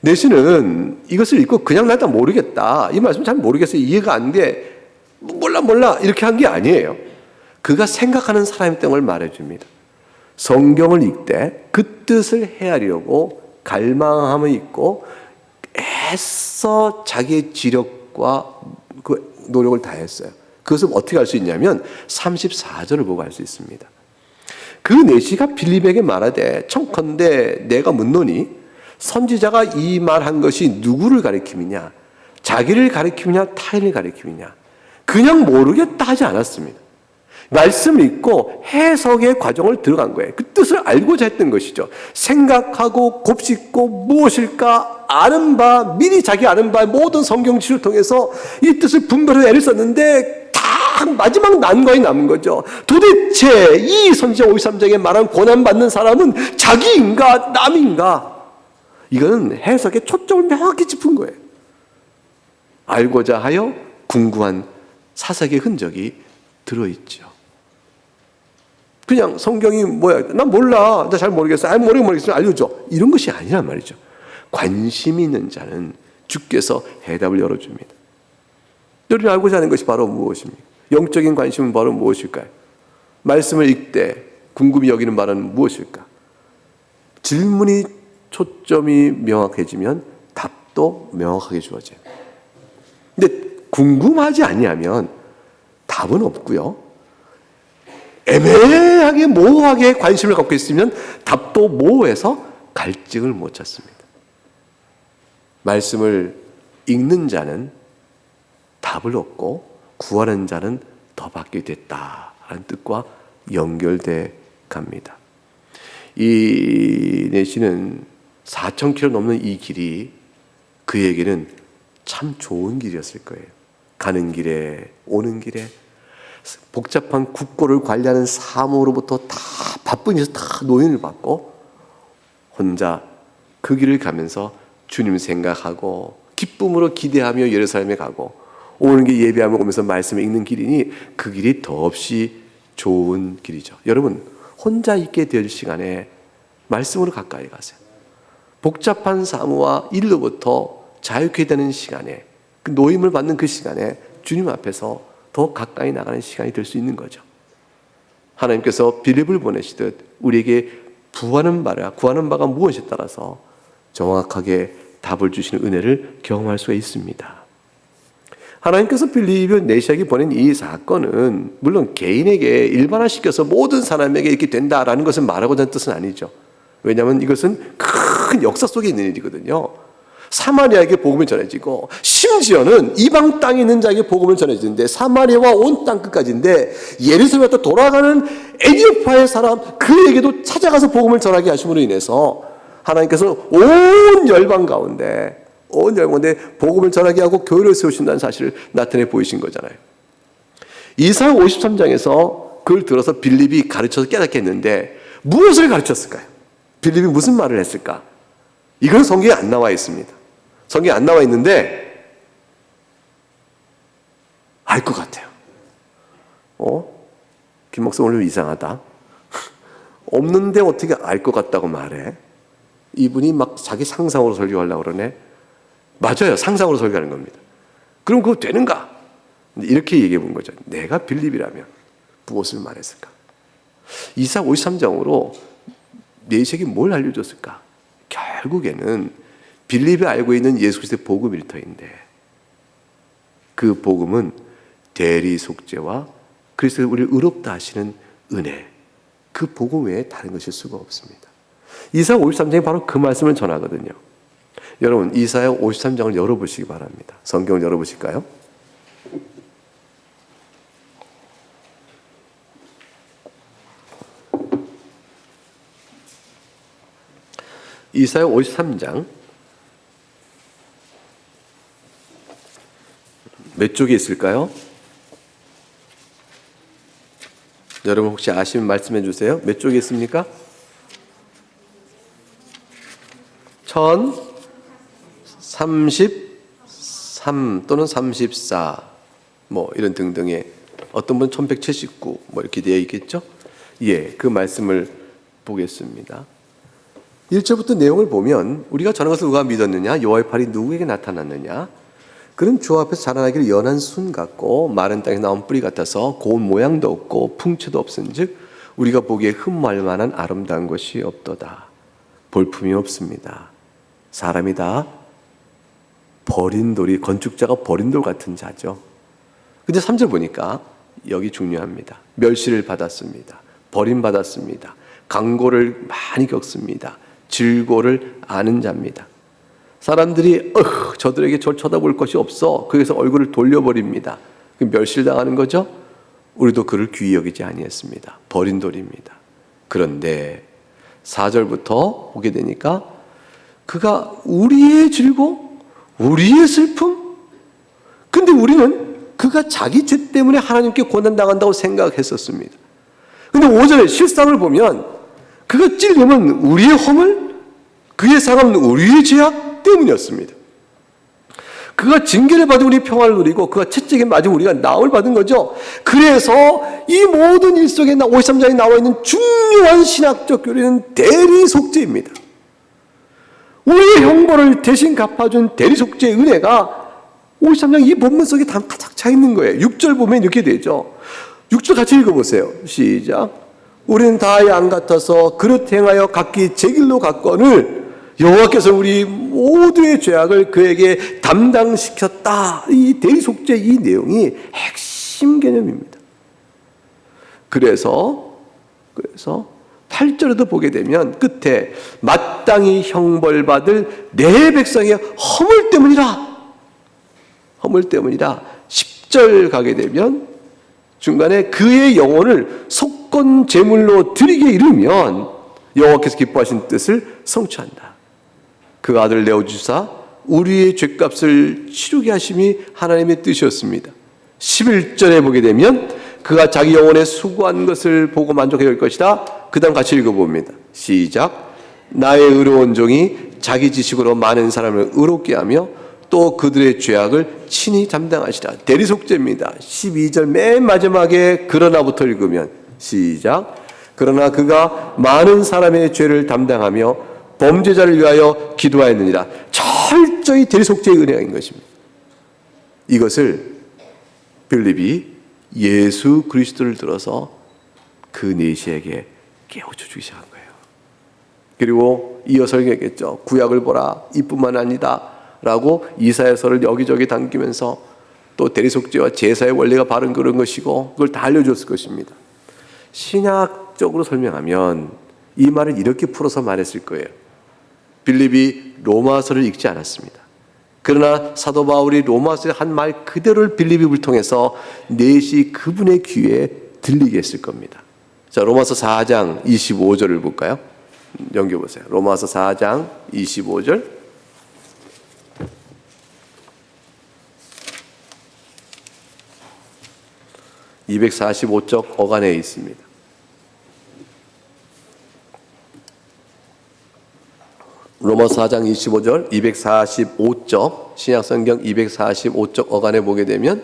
내시는 이것을 읽고 그냥 나 모르겠다, 이 말씀 잘 모르겠어요, 이해가 안 돼, 몰라 이렇게 한 게 아니에요. 그가 생각하는 사람의 걸 말해줍니다. 성경을 읽되 그 뜻을 헤아리려고 갈망함이 있고 애써 자기의 지력과 그 노력을 다했어요. 그것을 어떻게 할 수 있냐면 34절을 보고 알 수 있습니다. 그 내시가 빌립에게 말하되 청컨대 내가 묻노니 선지자가 이 말한 것이 누구를 가리킴이냐? 자기를 가리킴이냐 타인을 가리킴이냐? 그냥 모르겠다 하지 않았습니다. 말씀을 읽고 해석의 과정을 들어간 거예요. 그 뜻을 알고자 했던 것이죠. 생각하고 곱씹고 무엇일까 아는 바, 미리 자기 아는 바 모든 성경 지식을 통해서 이 뜻을 분별해 애를 썼는데 딱 마지막 난관이 남은 거죠. 도대체 이 선지자 53장에 말한 고난받는 사람은 자기인가 남인가? 이거는 해석에 초점을 명확히 짚은 거예요. 알고자 하여 궁구한 사색의 흔적이 들어있죠. 그냥 성경이 뭐야? 난 몰라. 나 잘 모르겠어. 모르겠어. 알려줘. 이런 것이 아니란 말이죠. 관심 있는 자는 주께서 해답을 열어줍니다. 여러분이 알고자 하는 것이 바로 무엇입니까? 영적인 관심은 바로 무엇일까요? 말씀을 읽되 궁금히 여기는 바는 무엇일까? 질문이 초점이 명확해지면 답도 명확하게 주어져요. 근데 궁금하지 아니하면 답은 없고요. 애매하게 모호하게 관심을 갖고 있으면 답도 모호해서 갈증을 못 찾습니다. 말씀을 읽는 자는 답을 얻고 구하는 자는 더 받게 됐다라는 뜻과 연결돼 갑니다. 이 내시는 4,000km 넘는 이 길이 그에게는 참 좋은 길이었을 거예요. 가는 길에 오는 길에 복잡한 국고를 관리하는 사무로부터 다 바쁜 일에서 다 노인을 받고 혼자 그 길을 가면서 주님 생각하고 기쁨으로 기대하며 예루살렘에 가고 오는 게 예배하며 오면서 말씀을 읽는 길이니 그 길이 더없이 좋은 길이죠. 여러분 혼자 있게 될 시간에 말씀으로 가까이 가세요. 복잡한 사무와 일로부터 자유케 되는 시간에 그 노임을 받는 그 시간에 주님 앞에서 더 가까이 나가는 시간이 될 수 있는 거죠. 하나님께서 빌립을 보내시듯 우리에게 구하는 바가 무엇에 따라서 정확하게 답을 주시는 은혜를 경험할 수가 있습니다. 하나님께서 빌립을 내시에게 보낸 이 사건은 물론 개인에게 일반화시켜서 모든 사람에게 이렇게 된다라는 것을 말하고자 하는 뜻은 아니죠. 왜냐하면 이것은 큰 역사 속에 있는 일이거든요. 사마리아에게 복음이 전해지고 심지어는 이방 땅에 있는 자에게 복음을 전해지는데 사마리아와 온 땅 끝까지인데 예루살렘에 돌아가는 에티오피아의 사람 그에게도 찾아가서 복음을 전하게 하심으로 인해서 하나님께서 온 열방 가운데 복음을 전하게 하고 교회를 세우신다는 사실을 나타내 보이신 거잖아요. 이사야 53장에서 그걸 들어서 빌립이 가르쳐서 깨닫게 했는데 무엇을 가르쳤을까요? 빌립이 무슨 말을 했을까? 이건 성경에 안 나와 있습니다. 성경에 안 나와 있는데 알 것 같아요. 김 목사 오늘 이상하다. 없는데 어떻게 알 것 같다고 말해? 이분이 막 자기 상상으로 설교하려고 그러네. 맞아요. 상상으로 설교하는 겁니다. 그럼 그거 되는가? 이렇게 얘기해 본 거죠. 내가 빌립이라면 무엇을 말했을까? 이사 53장으로 내시에게 뭘 알려줬을까? 결국에는 빌립이 알고 있는 예수 그리스도의 복음 일터인데 그 복음은 대리 속죄와 그리스도가 우리를 의롭다 하시는 은혜, 그 복음 외에 다른 것일 수가 없습니다. 이사야 53장이 바로 그 말씀을 전하거든요. 여러분 이사야 53장을 열어보시기 바랍니다. 성경을 열어보실까요? 이사야 53장 몇 쪽에 있을까요? 여러분 혹시 아시면 말씀해 주세요. 몇 쪽에 있습니까? 1033 또는 34 뭐 이런 등등의 어떤 분 1179 뭐 이렇게 되어 있겠죠? 예, 그 말씀을 보겠습니다. 1절부터 내용을 보면 우리가 전한 것을 누가 믿었느냐? 여호와의 팔이 누구에게 나타났느냐? 그는 주 앞에서 자라나기를 연한 순 같고 마른 땅에 나온 뿌리 같아서 고운 모양도 없고 풍채도 없은즉 우리가 보기에 흠모할 만한 아름다운 것이 없도다. 볼품이 없습니다. 사람이 다 버린 돌이 건축자가 버린 돌 같은 자죠. 근데 3절 보니까 여기 중요합니다. 멸시를 받았습니다. 버림받았습니다. 강고를 많이 겪습니다. 질고를 아는 자입니다. 사람들이 저들에게 저를 쳐다볼 것이 없어. 거기서 얼굴을 돌려버립니다. 멸실당하는 거죠. 우리도 그를 귀히 여기지 아니했습니다. 버린 돌입니다. 그런데 4절부터 보게 되니까 그가 우리의 질고 우리의 슬픔, 근데 우리는 그가 자기 죄 때문에 하나님께 고난당한다고 생각했었습니다. 근데 5절의 실상을 보면 그가 찔림은 우리의 허물, 그의 상함은 우리의 죄악 때문이었습니다. 그가 징계를 받은 우리 평화를 누리고 그가 채찍에 맞은 우리가 나음을 받은 거죠. 그래서 이 모든 일 속에 53장에 나와 있는 중요한 신학적 교리는 대리속죄입니다. 우리의 형벌을 대신 갚아준 대리속죄의 은혜가 53장 이 본문 속에 다 가득 차 있는 거예요. 6절 보면 이렇게 되죠. 6절 같이 읽어보세요. 시작. 우리는 다 양 같아서 그릇 행하여 각기 제 길로 갔거늘 여호와께서 우리 모두의 죄악을 그에게 담당시켰다. 이 대리속죄 이 내용이 핵심 개념입니다. 그래서 8절에도 보게 되면 끝에 마땅히 형벌받을 내 백성의 허물 때문이라. 허물 때문이라. 10절 가게 되면 중간에 그의 영혼을 속건 제물로 드리게 이르면 여호와께서 기뻐하신 뜻을 성취한다. 그 아들 내어주사 우리의 죄값을 치르게 하심이 하나님의 뜻이었습니다. 11절에 보게 되면 그가 자기 영혼에 수고한 것을 보고 만족해 올 것이다. 그 다음 같이 읽어봅니다. 시작. 나의 의로운 종이 자기 지식으로 많은 사람을 의롭게 하며 또 그들의 죄악을 친히 담당하시라. 대리속죄입니다. 12절 맨 마지막에 그러나부터 읽으면 시작. 그러나 그가 많은 사람의 죄를 담당하며 범죄자를 위하여 기도하였느니라. 철저히 대리속죄의 은혜인 것입니다. 이것을 빌립이 예수 그리스도를 들어서 그 내시에게 깨우쳐주기 시작한 거예요. 그리고 이어서 얘기했겠죠. 구약을 보라 이뿐만 아니다 라고 이사야서를 여기저기 당기면서 또 대리속죄와 제사의 원리가 바른 그런 것이고 그걸 다 알려줬을 것입니다. 신학적으로 설명하면 이 말을 이렇게 풀어서 말했을 거예요. 빌립이 로마서를 읽지 않았습니다. 그러나 사도 바울이 로마서의 한 말 그대로를 빌립을 통해서 내시 그분의 귀에 들리게 했을 겁니다. 자, 로마서 4장 25절을 볼까요? 넘겨보세요. 로마서 4장 25절. (245쪽) 어간에 있습니다. 로마서 4장 25절 245쪽 신약성경 245쪽 어간에 보게 되면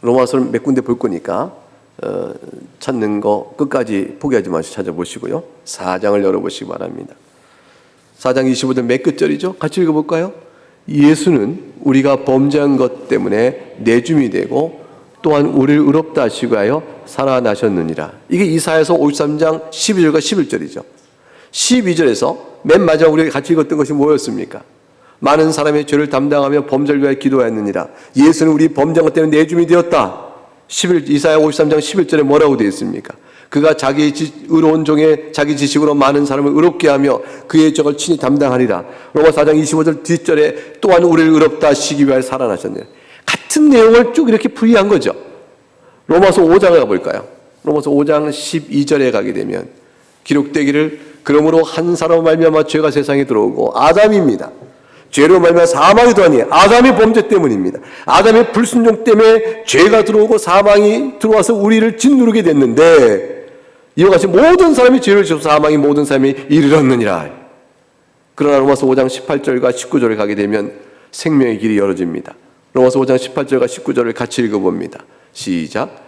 로마서를 몇 군데 볼 거니까 찾는 거 끝까지 포기하지 마시고 찾아보시고요. 4장을 열어보시기 바랍니다. 4장 25절 몇 끝절이죠? 같이 읽어볼까요? 예수는 우리가 범죄한 것 때문에 내줌이 되고 또한 우리를 의롭다 하시고 하여 살아나셨느니라. 이게 이사야서 53장 12절과 11절이죠. 12절에서 맨 마지막 우리가 같이 읽었던 것이 뭐였습니까? 많은 사람의 죄를 담당하며 범죄를 위하여 기도하였느니라. 예수는 우리 범죄한 것 때문에 내줌이 되었다. 이사야 53장 11절에 뭐라고 되어 있습니까? 그가 자기 의로운 종의 자기 지식으로 많은 사람을 의롭게 하며 그의 적을 친히 담당하리라. 로마 4장 25절 뒷절에 또한 우리를 의롭다 하시기 위하여 살아나셨느니라. 같은 내용을 쭉 이렇게 풀이한 거죠. 로마서 5장을 가볼까요? 로마서 5장 12절에 가게 되면 기록되기를 그러므로 한 사람으로 말미암아 죄가 세상에 들어오고 아담입니다. 죄로 말미암아 사망이 더하니 아담의 범죄 때문입니다. 아담의 불순종 때문에 죄가 들어오고 사망이 들어와서 우리를 짓누르게 됐는데 이와 같이 모든 사람이 죄를 지어서 사망이 모든 사람이 이르렀느니라. 그러나 로마서 5장 18절과 19절에 가게 되면 생명의 길이 열어집니다. 로마서 5장 18절과 19절을 같이 읽어봅니다. 시작.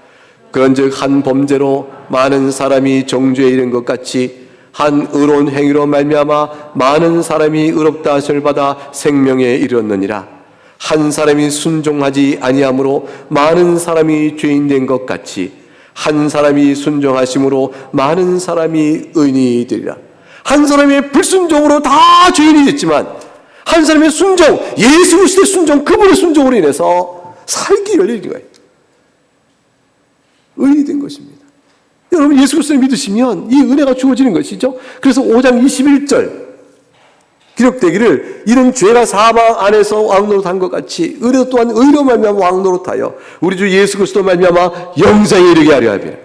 그런즉 한 범죄로 많은 사람이 정죄에 이른 것 같이 한 의로운 행위로 말미암아 많은 사람이 의롭다 하심을 받아 생명에 이르렀느니라. 한 사람이 순종하지 아니함으로 많은 사람이 죄인 된 것 같이 한 사람이 순종하심으로 많은 사람이 의인이 되리라. 한 사람의 불순종으로 다 죄인이 됐지만 한 사람의 순종, 예수 그리스도의 순종, 그분의 순종으로 인해서 살기 열린 거예요. 의인이 된 것입니다. 여러분 예수 그리스도를 믿으시면 이 은혜가 주어지는 것이죠. 그래서 5장 21절 기록되기를 이는 죄가 사망 안에서 왕노릇한 것 같이 의로 또한 의로 말미암아 왕노릇하여 우리 주 예수 그리스도 말미암아 영생에 이르게 하려 함이라.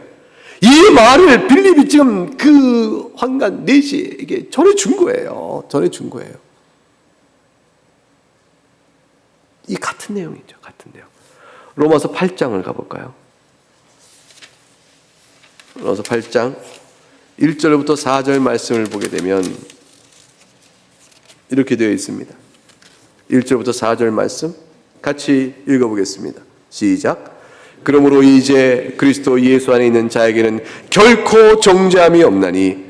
이 말을 빌립이 지금 그 환관 4시에 이게 전해준 거예요. 전해준 거예요. 이 같은 내용이죠. 같은 내용. 로마서 8장을 가볼까요? 로마서 8장 1절부터 4절 말씀을 보게 되면 이렇게 되어 있습니다. 1절부터 4절 말씀 같이 읽어보겠습니다. 시작. 그러므로 이제 그리스도 예수 안에 있는 자에게는 결코 정죄함이 없나니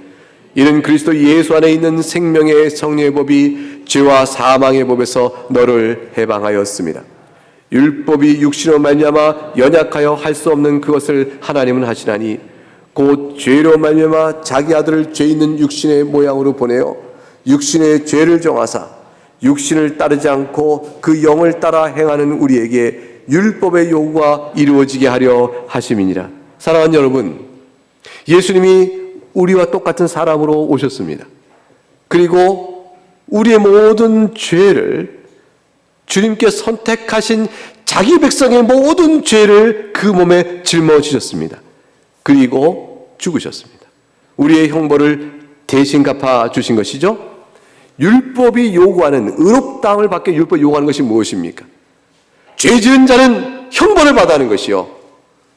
이는 그리스도 예수 안에 있는 생명의 성령의 법이 죄와 사망의 법에서 너를 해방하였습니다. 율법이 육신으로 말미암아 연약하여 할 수 없는 그것을 하나님은 하시나니 곧 죄로 말미암아 자기 아들을 죄 있는 육신의 모양으로 보내어 육신의 죄를 정하사 육신을 따르지 않고 그 영을 따라 행하는 우리에게 율법의 요구가 이루어지게 하려 하심이니라. 사랑하는 여러분, 예수님이 우리와 똑같은 사람으로 오셨습니다. 그리고 우리의 모든 죄를 주님께 선택하신 자기 백성의 모든 죄를 그 몸에 짊어지셨습니다. 그리고 죽으셨습니다. 우리의 형벌을 대신 갚아주신 것이죠. 율법이 요구하는 의롭다함을 받게 율법이 요구하는 것이 무엇입니까? 죄 지은 자는 형벌을 받아야 하는 것이요.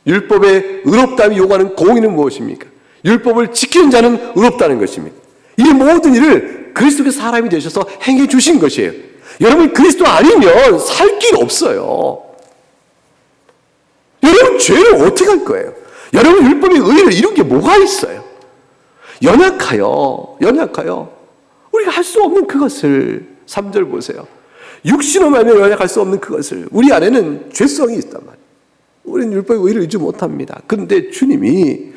율법의 의롭다함이 요구하는 공의는 무엇입니까? 율법을 지키는 자는 의롭다는 것입니다. 이 모든 일을 그리스도의 사람이 되셔서 행해 주신 것이에요. 여러분 그리스도 아니면 살 길 없어요. 여러분 죄를 어떻게 할 거예요? 여러분 율법의 의를 이룬 게 뭐가 있어요? 연약하여 우리가 할 수 없는 그것을 3절 보세요. 육신으로 말미암아 연약할 수 없는 그것을 우리 안에는 죄성이 있단 말이에요. 우리는 율법의 의를 이루지 못합니다. 그런데 주님이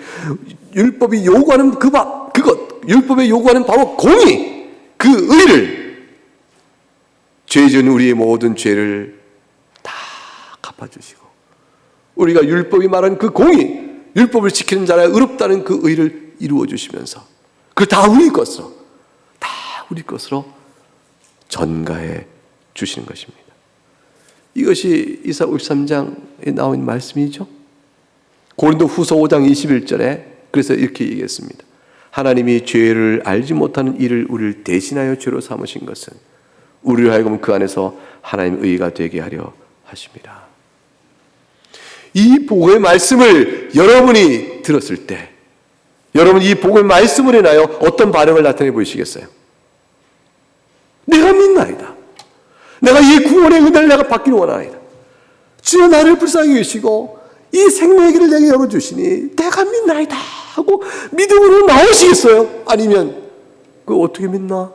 율법이 요구하는 율법에 요구하는 바로 공의, 그 의를 죄 지은 우리의 모든 죄를 다 갚아주시고 우리가 율법이 말하는 그 공의, 율법을 지키는 자라 의롭다는 그 의를 이루어 주시면서 그걸 다 우리 것으로 전가해 주시는 것입니다. 이것이 이사 53장에 나온 말씀이죠. 고린도 후서 5장 21절에 그래서 이렇게 얘기했습니다. 하나님이 죄를 알지 못하는 이를 우리를 대신하여 죄로 삼으신 것은 우리로 하여금 그 안에서 하나님의 의가 되게 하려 하십니다. 이 복음의 말씀을 여러분이 들었을 때 여러분 이 복음의 말씀을 인하여 어떤 반응을 나타내 보이시겠어요? 내가 믿나이다. 내가 이 구원의 은혜를 내가 받기를 원하나이다. 주여 나를 불쌍히 여기시고 이 생명의 길을 내게 열어주시니 내가 믿나이다 하고 믿음으로 나오시겠어요? 아니면 그거 어떻게 믿나?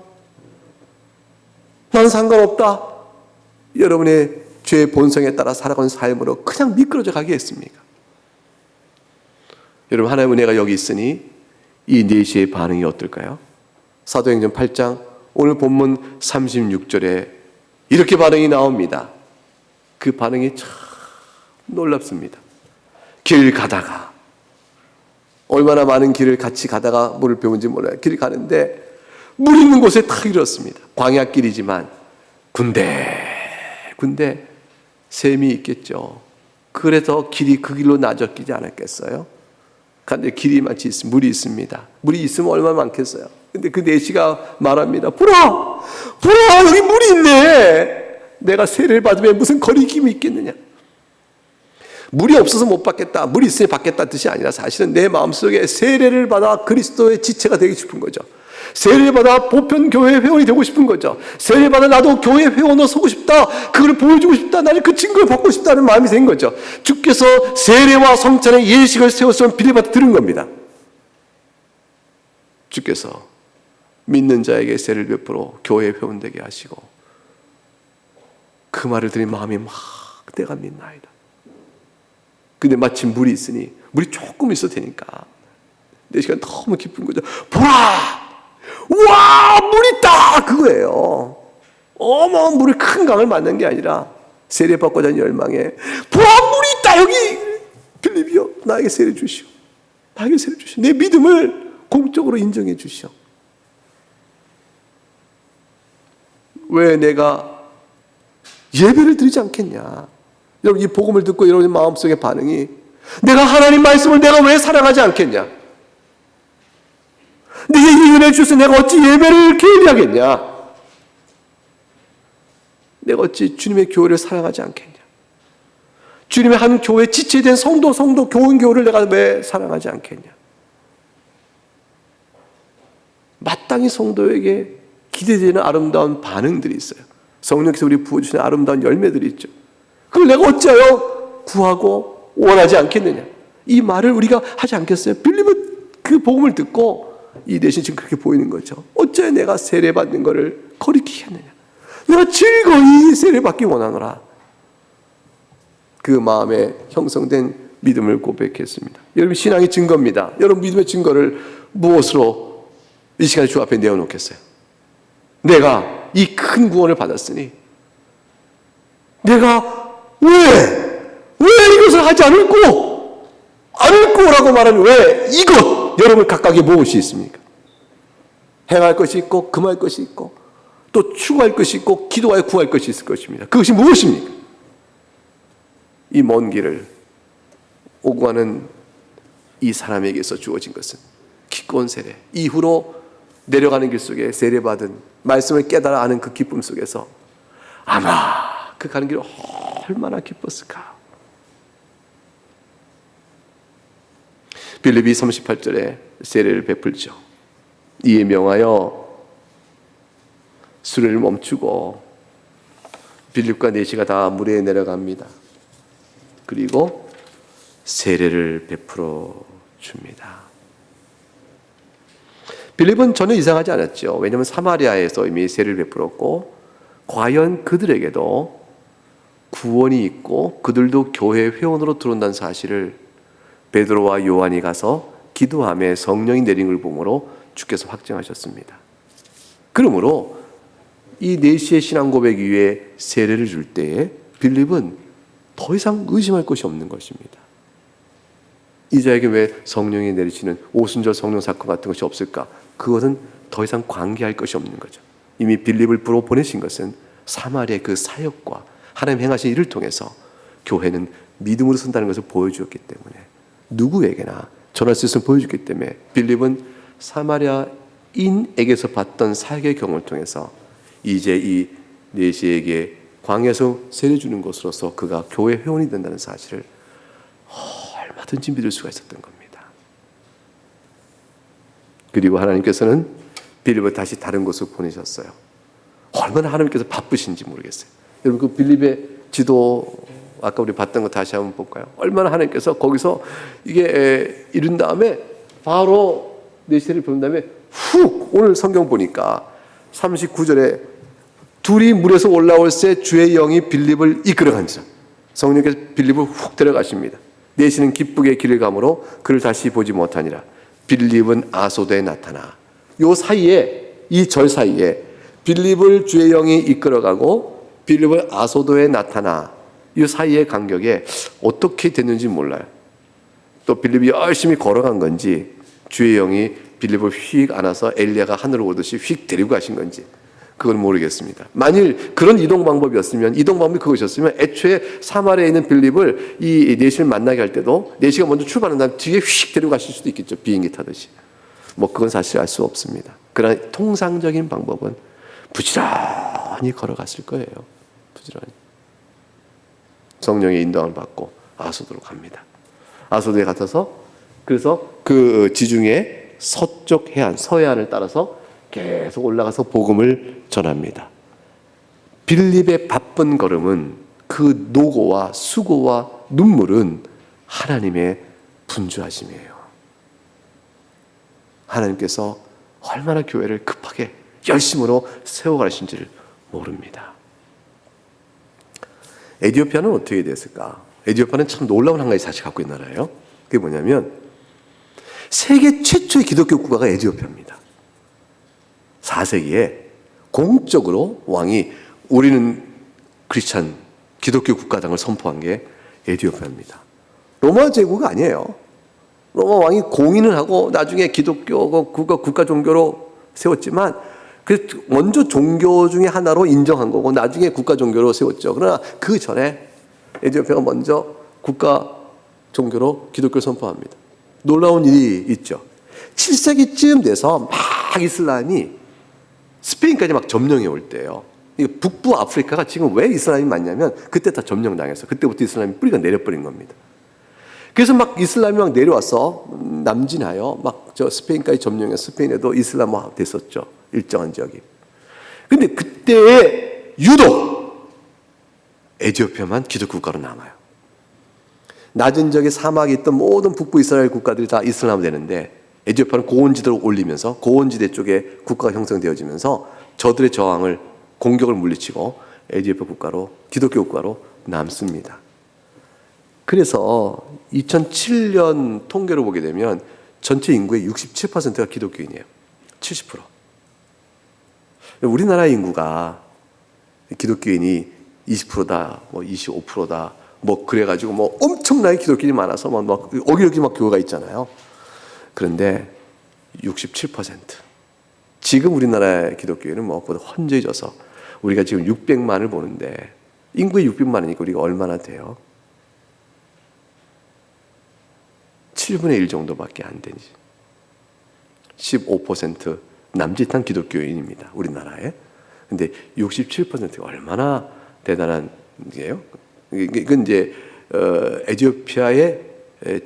나는 상관없다. 여러분의 죄의 본성에 따라 살아가는 삶으로 그냥 미끄러져 가겠습니까? 여러분 하나님의 은혜가 여기 있으니 이 4시의 반응이 어떨까요? 사도행전 8장 오늘 본문 36절에 이렇게 반응이 나옵니다. 그 반응이 참 놀랍습니다. 길 가다가 얼마나 많은 길을 같이 가다가 물을 배운지 몰라요. 길 가는데 물 있는 곳에 탁 이뤘습니다. 광야길이지만 군데 샘이 있겠죠. 그래서 길이 그 길로 나아지지 않았겠어요? 그런데 길이 마치 물이 있습니다. 물이 있으면 얼마나 많겠어요? 근데 그 4시가 말합니다. 보라 여기 물이 있네. 내가 세례를 받으면 무슨 거리낌이 있겠느냐. 물이 없어서 못 받겠다, 물이 있으니 받겠다 뜻이 아니라 사실은 내 마음속에 세례를 받아 그리스도의 지체가 되고 싶은 거죠. 세례를 받아 보편교회 회원이 되고 싶은 거죠. 세례를 받아 나도 교회 회원으로 서고 싶다, 그걸 보여주고 싶다, 나는 그 증거를 받고 싶다는 마음이 된 거죠. 주께서 세례와 성찬의 예식을 세웠으면 빌립한테 들은 겁니다. 주께서 믿는 자에게 세례를 베풀어 교회 회원 되게 하시고 그 말을 들은 마음이 막 내가 믿나이다. 근데 마침 물이 있으니 물이 조금 있어도 되니까 내 시간 너무 기쁜 거죠. 보라! 우와! 물 있다! 그거예요. 어마어마한 물을 큰 강을 만난 게 아니라 세례받고자 하는 열망에 보라! 물이 있다! 여기! 빌립이여 나에게 세례 주시오. 나에게 세례 주시오. 내 믿음을 공적으로 인정해 주시오. 왜 내가 예배를 드리지 않겠냐? 여러분, 이 복음을 듣고 여러분의 마음속의 반응이, 내가 하나님 말씀을 내가 왜 사랑하지 않겠냐? 내게 이 은혜 주셔서 내가 어찌 예배를 게을리하겠냐? 내가 어찌 주님의 교회를 사랑하지 않겠냐? 주님의 한 교회 지체된 성도 교훈교회를 내가 왜 사랑하지 않겠냐? 마땅히 성도에게 기대되는 아름다운 반응들이 있어요. 성령께서 우리 부어주시는 아름다운 열매들이 있죠. 그걸 내가 어찌하여 구하고 원하지 않겠느냐? 이 말을 우리가 하지 않겠어요? 빌립은 그 복음을 듣고 이 대신 지금 그렇게 보이는 거죠. 어찌하여 내가 세례받는 것을 거리키겠느냐? 내가 즐거이 세례받기 원하노라. 그 마음에 형성된 믿음을 고백했습니다. 여러분, 신앙의 증거입니다. 여러분, 믿음의 증거를 무엇으로 이 시간에 주 앞에 내어놓겠어요? 내가 이 큰 구원을 받았으니 내가 왜 이것을 하지 않을 거라고 말하는, 왜 이것, 여러분 각각의 무엇이 있습니까? 행할 것이 있고 금할 것이 있고 또 추구할 것이 있고 기도하여 구할 것이 있을 것입니다. 그것이 무엇입니까? 이 먼 길을 오고 가는 이 사람에게서 주어진 것은 기꺼운 세례, 이후로 내려가는 길 속에 세례받은 말씀을 깨달아 아는 그 기쁨 속에서 아마 그 가는 길을 얼마나 기뻤을까. 빌립이 38절에 세례를 베풀죠. 이에 명하여 수레를 멈추고 빌립과 네시가 다 물에 내려갑니다. 그리고 세례를 베풀어 줍니다. 빌립은 전혀 이상하지 않았죠. 왜냐하면 사마리아에서 이미 세례를 베풀었고 과연 그들에게도 구원이 있고 그들도 교회 회원으로 들어온다는 사실을 베드로와 요한이 가서 기도하며 성령이 내린 걸 보므로 주께서 확증하셨습니다. 그러므로 이 네시의 신앙 고백 위에 세례를 줄 때에 빌립은 더 이상 의심할 것이 없는 것입니다. 이 자에게 왜 성령이 내리시는 오순절 성령 사건 같은 것이 없을까? 그것은 더 이상 관계할 것이 없는 거죠. 이미 빌립을 불어 보내신 것은 사마리아의 그 사역과 하나님 행하신 일을 통해서 교회는 믿음으로 선다는 것을 보여주었기 때문에, 누구에게나 전할 수 있음을 보여줬기 때문에 빌립은 사마리아인에게서 봤던 사역의 경험을 통해서 이제 이 네시에게 광야에서 세례 주는 것으로서 그가 교회 회원이 된다는 사실을 얼마든지 믿을 수가 있었던 겁니다. 그리고 하나님께서는 빌립을 다시 다른 곳으로 보내셨어요. 얼마나 하나님께서 바쁘신지 모르겠어요. 여러분, 그 빌립의 지도 아까 우리 봤던 거 다시 한번 볼까요? 얼마나 하나님께서 거기서 이게 이룬 다음에 바로 네시를 보낸 다음에 훅, 오늘 성경 보니까 39절에 둘이 물에서 올라올 새 주의 영이 빌립을 이끌어간지라. 성령께서 빌립을 훅 데려가십니다. 네시는 기쁘게 길을 가므로 그를 다시 보지 못하니라. 빌립은 아소도에 나타나. 요 사이에, 이 절 사이에 빌립을 주의 영이 이끌어가고 빌립을 아소도에 나타나, 이 사이의 간격에 어떻게 됐는지 몰라요. 또 빌립이 열심히 걸어간 건지 주의 영이 빌립을 휙 안아서 엘리야가 하늘을 오듯이 휙 데리고 가신 건지 그건 모르겠습니다. 만일 그런 이동 방법이었으면, 이동 방법이 그것이었으면 애초에 사마리아에 있는 빌립을 이 네시를 만나게 할 때도 네시가 먼저 출발한 다음 뒤에 휙 데리고 가실 수도 있겠죠. 비행기 타듯이. 뭐 그건 사실 알 수 없습니다. 그러나 통상적인 방법은 부지런히 걸어갔을 거예요. 부지런히. 성령의 인도함을 받고 아소도로 갑니다. 아소도에 가서 그래서 그 지중해 서쪽 해안, 서해안을 따라서 계속 올라가서 복음을 전합니다. 빌립의 바쁜 걸음은, 그 노고와 수고와 눈물은 하나님의 분주하심이에요. 하나님께서 얼마나 교회를 급하게 열심으로 세워가신지를 모릅니다. 에티오피아는 어떻게 됐을까? 에티오피아는 참 놀라운 한 가지 사실을 갖고 있는 나라예요. 그게 뭐냐면 세계 최초의 기독교 국가가 에티오피아입니다. 4세기에 공적으로 왕이 우리는 크리스찬 기독교 국가당을 선포한 게 에티오피아입니다. 로마 제국이 아니에요. 로마 왕이 공인을 하고 나중에 기독교 국가 종교로 세웠지만 먼저 종교 중에 하나로 인정한 거고 나중에 국가 종교로 세웠죠. 그러나 그 전에 에티오피아가 먼저 국가 종교로 기독교를 선포합니다. 놀라운 일이 있죠. 7세기쯤 돼서 막 이슬람이 스페인까지 막 점령해 올 때예요. 북부 아프리카가 지금 왜 이슬람이 많냐면 그때 다 점령당했어. 그때부터 이슬람이 뿌리가 내려버린 겁니다. 그래서 막 이슬람이 막 내려와서 남진하여 막 저 스페인까지 점령해서 스페인에도 이슬람화 됐었죠. 일정한 지역이. 근데 그때 유독 에티오피아만 기독교 국가로 남아요. 낮은 지역에 사막에 있던 모든 북부 이스라엘 국가들이 다 이슬람 되는데 에티오피아는 고원지대로 올리면서 고원지대 쪽에 국가가 형성되어지면서 저들의 저항을 공격을 물리치고 에티오피아 국가로 기독교 국가로 남습니다. 그래서 2007년 통계로 보게 되면 전체 인구의 67%가 기독교인이에요. 70%. 우리나라 인구가 기독교인이 20%다, 뭐 25%다, 뭐 그래가지고 뭐 엄청나게 기독교인이 많아서 막 어기러기 막 교회가 있잖아요. 그런데 67%. 지금 우리나라의 기독교인은 무엇보다 헌재져서 우리가 지금 600만을 보는데 인구의 600만이니까 우리가 얼마나 돼요? 7분의 1 정도밖에 안 되지. 15% 남짓한 기독교인입니다. 우리나라에. 근데 67%가 얼마나 대단한 게요? 이건 이제 에티오피아의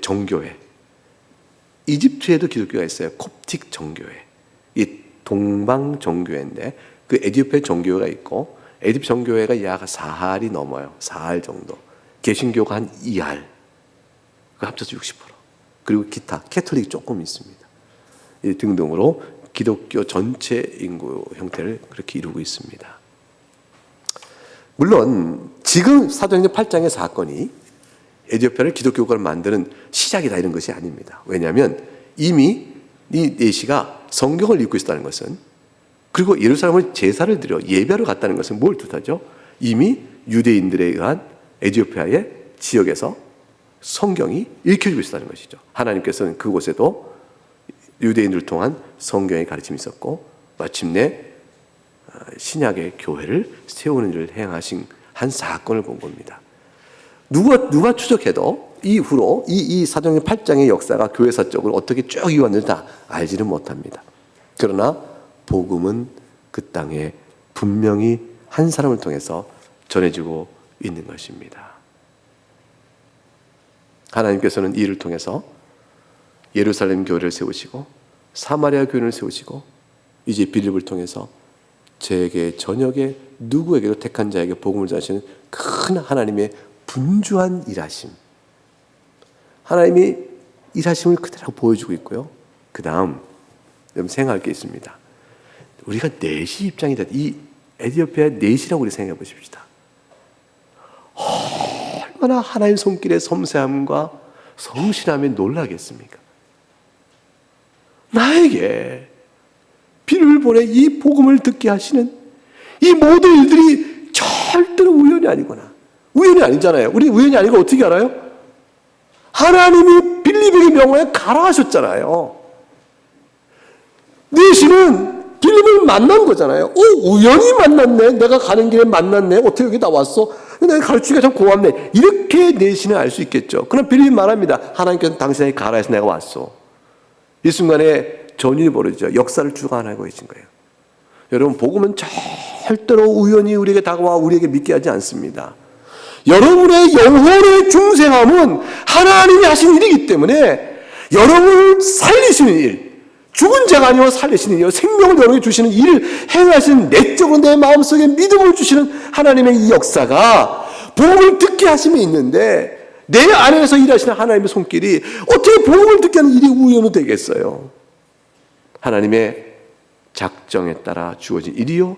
정교회. 이집트에도 기독교가 있어요. 콥틱 정교회. 이 동방 정교회인데 그 에티오피아 정교회가 있고 에티오피아 정교회가 약 4할이 넘어요. 4할 정도. 개신교가 한 2할. 그 합쳐서 60%. 그리고 기타 캐톨릭이 조금 있습니다. 이 등등으로 기독교 전체 인구 형태를 그렇게 이루고 있습니다. 물론 지금 사도행전 8장의 사건이 에티오피아를 기독교 국가로 만드는 시작이다 이런 것이 아닙니다. 왜냐하면 이미 이 내시가 성경을 읽고 있었다는 것은 그리고 예루살렘을 제사를 드려 예배를 갔다는 것은 뭘 뜻하죠? 이미 유대인들에 의한 에티오피아의 지역에서 성경이 읽혀지고 있었다는 것이죠. 하나님께서는 그곳에도 유대인들을 통한 성경의 가르침이 있었고 마침내 신약의 교회를 세우는 일을 행하신 한 사건을 본 겁니다. 누가 추적해도 이후로 이 사도행전 8장의 역사가 교회사적으로 어떻게 쭉 이어왔는지 다 알지는 못합니다. 그러나 복음은 그 땅에 분명히 한 사람을 통해서 전해지고 있는 것입니다. 하나님께서는 이를 통해서 예루살렘 교회를 세우시고 사마리아 교회를 세우시고 이제 빌립을 통해서 제게 저녁에 누구에게도 택한 자에게 복음을 전하시는 큰 하나님의 분주한 일하심. 하나님이 일하심을 그대로 보여주고 있고요. 그 다음 여러분 생각할 게 있습니다. 우리가 넷이 입장이다. 이 에티오피아 넷이라고 우리 생각해 보십시다. 얼마나 하나님 손길의 섬세함과 성실함에 놀라겠습니까? 나에게 비를 보내 이 복음을 듣게 하시는 이 모든 일들이 절대로 우연이 아니구나. 우연이 아니잖아요. 우리 우연이 아니고 어떻게 알아요? 하나님이 빌립에게 명하여 가라 하셨잖아요. 넷이는 빌립을 만난 거잖아요. 우연히 만났네. 내가 가는 길에 만났네. 어떻게 여기 다 왔어? 내가 가르치기가 참 고맙네. 이렇게 넷이는 알 수 있겠죠. 그럼 빌립이 말합니다. 하나님께서 당신에게 가라 해서 내가 왔어. 이 순간에 전율이 벌어지죠. 역사를 주관하고 계신 거예요. 여러분 복음은 절대로 우연히 우리에게 다가와 우리에게 믿게 하지 않습니다. 여러분의 영혼의 중생함은 하나님이 하신 일이기 때문에 여러분을 살리시는 일, 죽은 자가 아니고 살리시는 일, 생명을 여러분에게 주시는 일을 행하시는 내적으로 내 마음속에 믿음을 주시는 하나님의 이 역사가 복음을 듣게 하심이 있는데 내 안에서 일하시는 하나님의 손길이 어떻게 복음을 듣게 하는 일이 우연으로 되겠어요? 하나님의 작정에 따라 주어진 일이요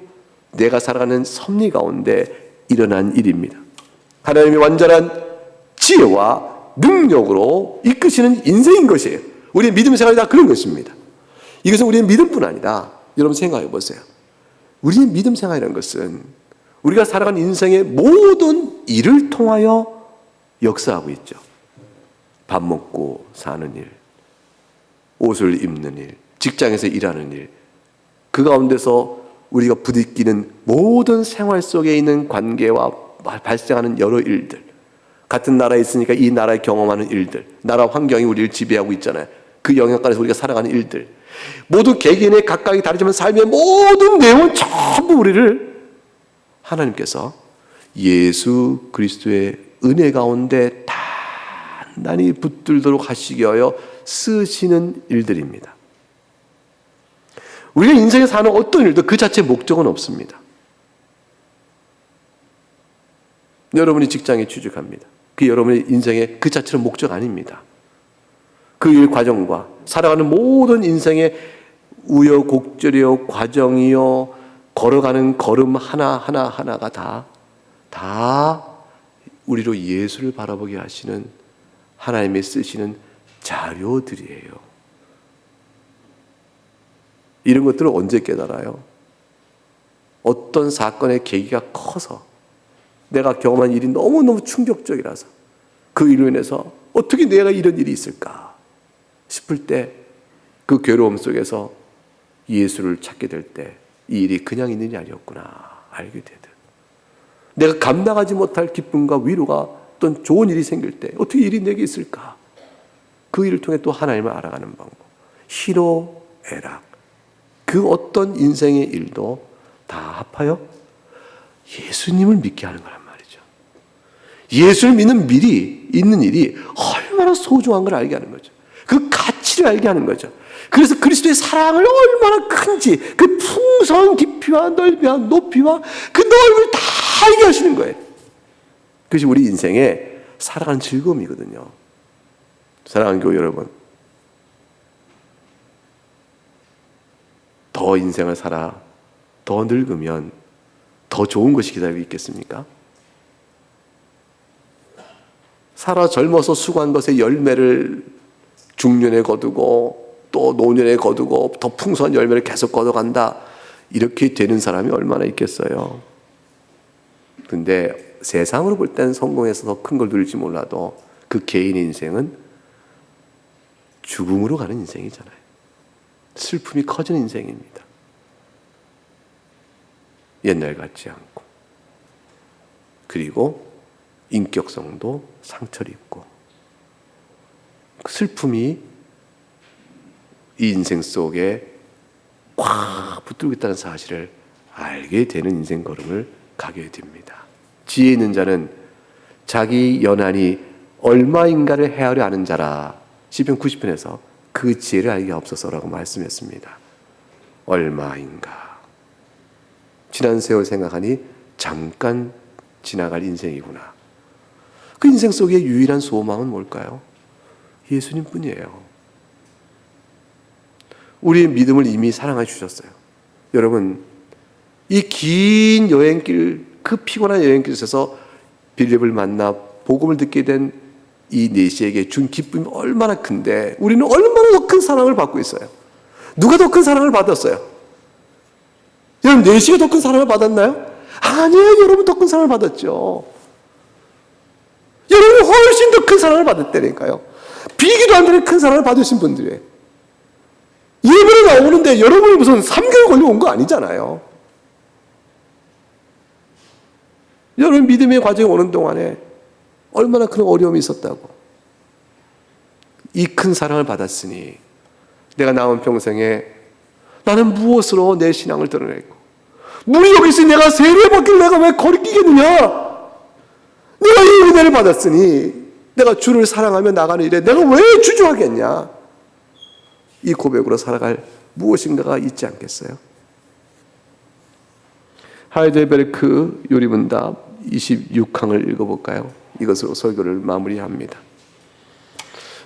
내가 살아가는 섭리 가운데 일어난 일입니다. 하나님의 완전한 지혜와 능력으로 이끄시는 인생인 것이에요. 우리의 믿음 생활이 다 그런 것입니다. 이것은 우리의 믿음뿐 아니라 여러분 생각해 보세요. 우리의 믿음 생활이라는 것은 우리가 살아가는 인생의 모든 일을 통하여 역사하고 있죠. 밥 먹고 사는 일, 옷을 입는 일, 직장에서 일하는 일, 그 가운데서 우리가 부딪히는 모든 생활 속에 있는 관계와 발생하는 여러 일들, 같은 나라에 있으니까 이 나라에 경험하는 일들, 나라 환경이 우리를 지배하고 있잖아요. 그 영향권에서 우리가 살아가는 일들, 모두 개개인의 각각이 다르지만 삶의 모든 내용은 전부 우리를 하나님께서 예수 그리스도의 은혜 가운데 단단히 붙들도록 하시기 위하여 쓰시는 일들입니다. 우리가 인생에 사는 어떤 일도 그 자체의 목적은 없습니다. 여러분이 직장에 취직합니다. 그 여러분의 인생의 그 자체는 목적 아닙니다. 그 일 과정과 살아가는 모든 인생의 우여곡절이요, 과정이요, 걸어가는 걸음 하나하나가 다 우리로 예수를 바라보게 하시는 하나님이 쓰시는 자료들이에요. 이런 것들을 언제 깨달아요? 어떤 사건의 계기가 커서, 내가 경험한 일이 너무너무 충격적이라서 그 일로 인해서 어떻게 내가 이런 일이 있을까 싶을 때, 그 괴로움 속에서 예수를 찾게 될 때 이 일이 그냥 있는 일이 아니었구나 알게 되듯, 내가 감당하지 못할 기쁨과 위로가 어떤 좋은 일이 생길 때 어떻게 일이 내게 있을까, 그 일을 통해 또 하나님을 알아가는 방법, 희로애락, 그 어떤 인생의 일도 다 합하여 예수님을 믿게 하는 거란 말이죠. 예수를 믿는 미리 있는 일이 얼마나 소중한 걸 알게 하는 거죠. 그 가치를 알게 하는 거죠. 그래서 그리스도의 사랑을 얼마나 큰지, 그 풍성한 깊이와 넓이와 높이와 그 넓이를 다 알게 하시는 거예요. 그것이 우리 인생의 살아가는 즐거움이거든요. 사랑하는 교회 여러분, 더 인생을 살아 더 늙으면 더 좋은 것이 기다리고 있겠습니까? 살아 젊어서 수고한 것의 열매를 중년에 거두고 또 노년에 거두고 더 풍성한 열매를 계속 거둬간다, 이렇게 되는 사람이 얼마나 있겠어요? 근데 세상으로 볼 때는 성공해서 더 큰 걸 누릴지 몰라도 그 개인의 인생은 죽음으로 가는 인생이잖아요. 슬픔이 커지는 인생입니다. 옛날 같지 않고, 그리고 인격성도 상처를 입고, 그 슬픔이 이 인생 속에 꽉 붙들고 있다는 사실을 알게 되는 인생 걸음을 가게 됩니다. 지혜 있는 자는 자기 연한이 얼마인가를 헤아려 아는 자라, 시편 90편에서 그 지혜를 알게 하옵소서라고 말씀했습니다. 얼마인가, 지난 세월 생각하니 잠깐 지나갈 인생이구나. 그 인생 속의 유일한 소망은 뭘까요? 예수님뿐이에요. 우리의 믿음을 이미 사랑해 주셨어요. 여러분, 이 긴 여행길, 그 피곤한 여행길에서 빌립을 만나 복음을 듣게 된 이 내시에게 준 기쁨이 얼마나 큰데, 우리는 얼마나 더 큰 사랑을 받고 있어요. 누가 더 큰 사랑을 받았어요? 여러분, 내시가 더 큰 사랑을 받았나요? 아니에요. 여러분 더 큰 사랑을 받았죠. 여러분이 훨씬 더 큰 사랑을 받았다니까요. 비기도 안 되는 큰 사랑을 받으신 분들이에요. 예배를 나오는데 여러분이 무슨 3개월 걸려온 거 아니잖아요. 여러분 믿음의 과정에 오는 동안에 얼마나 큰 어려움이 있었다고. 이 큰 사랑을 받았으니 내가 남은 평생에 나는 무엇으로 내 신앙을 드러냈고, 물이 여기 있으니 내가 세례 받길 내가 왜 거리끼겠느냐. 내가 이 은혜를 받았으니 내가 주를 사랑하며 나가는 일에 내가 왜 주저하겠냐. 이 고백으로 살아갈 무엇인가가 있지 않겠어요? 하이델베르크 요리문답 26항을 읽어볼까요? 이것으로 설교를 마무리합니다.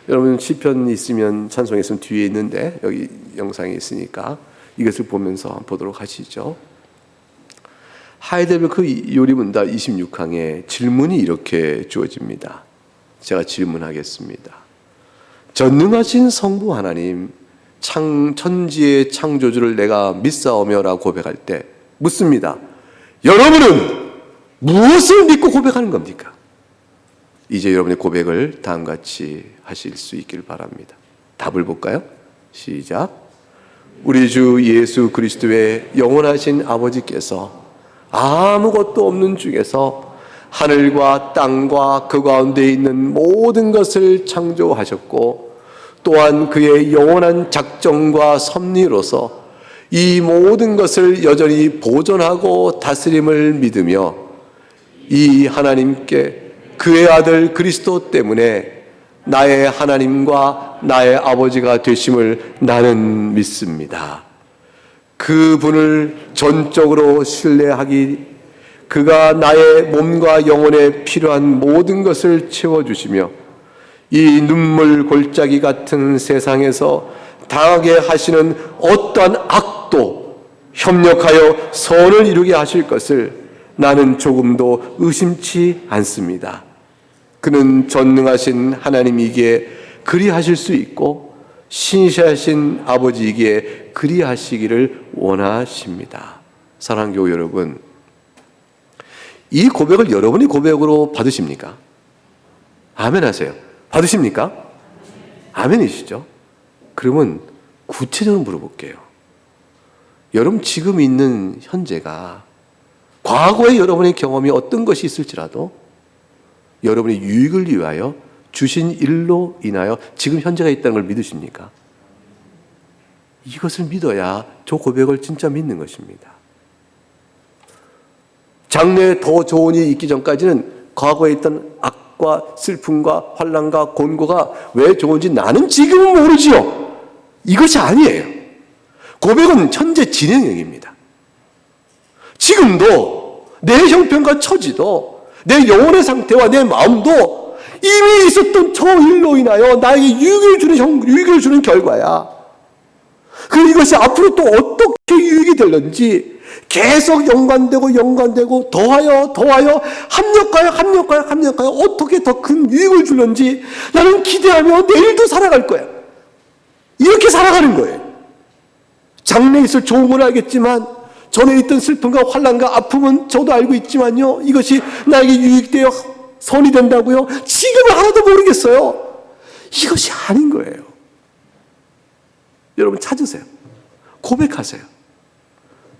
여러분 시편 있으면, 찬송이 있으면 뒤에 있는데 여기 영상이 있으니까 이것을 보면서 보도록 하시죠. 하이델베르크 요리문답 26항에 질문이 이렇게 주어집니다. 제가 질문하겠습니다. 전능하신 성부 하나님, 천지의 창조주를 내가 믿사오며라고 고백할 때 묻습니다. 여러분은 무엇을 믿고 고백하는 겁니까? 이제 여러분의 고백을 다음같이 하실 수 있기를 바랍니다. 답을 볼까요? 시작. 우리 주 예수 그리스도의 영원하신 아버지께서 아무것도 없는 중에서 하늘과 땅과 그 가운데 있는 모든 것을 창조하셨고, 또한 그의 영원한 작정과 섭리로서 이 모든 것을 여전히 보존하고 다스림을 믿으며, 이 하나님께 그의 아들 그리스도 때문에 나의 하나님과 나의 아버지가 되심을 나는 믿습니다. 그분을 전적으로 신뢰하기, 그가 나의 몸과 영혼에 필요한 모든 것을 채워주시며 이 눈물 골짜기 같은 세상에서 당하게 하시는 어떠한 악도 협력하여 선을 이루게 하실 것을 나는 조금도 의심치 않습니다. 그는 전능하신 하나님이기에 그리하실 수 있고 신실하신 아버지이기에 그리하시기를 원하십니다. 사랑하는 교우 여러분, 이 고백을 여러분이 고백으로 받으십니까? 아멘 하세요. 받으십니까? 아멘이시죠? 그러면 구체적으로 물어볼게요. 여러분 지금 있는 현재가 과거의 여러분의 경험이 어떤 것이 있을지라도 여러분의 유익을 위하여 주신 일로 인하여 지금 현재가 있다는 걸 믿으십니까? 이것을 믿어야 저 고백을 진짜 믿는 것입니다. 장래에 더 좋은 일이 있기 전까지는 과거에 있던 악과 슬픔과 환난과 곤고가 왜 좋은지 나는 지금은 모르지요. 이것이 아니에요. 고백은 현재 진행형입니다. 지금도 내 형편과 처지도 내 영혼의 상태와 내 마음도 이미 있었던 저 일로 인하여 나에게 유익을 주는 결과야. 그리고 이것이 앞으로 또 어떻게 유익이 될는지 계속 연관되고 더하여 합력하여 어떻게 더 큰 유익을 줄는지 나는 기대하며 내일도 살아갈 거야. 이렇게 살아가는 거예요. 장래에 있을 좋은 건 알겠지만 전에 있던 슬픔과 환난과 아픔은 저도 알고 있지만요, 이것이 나에게 유익되어 선이 된다고요? 지금은 하나도 모르겠어요. 이것이 아닌 거예요. 여러분 찾으세요. 고백하세요.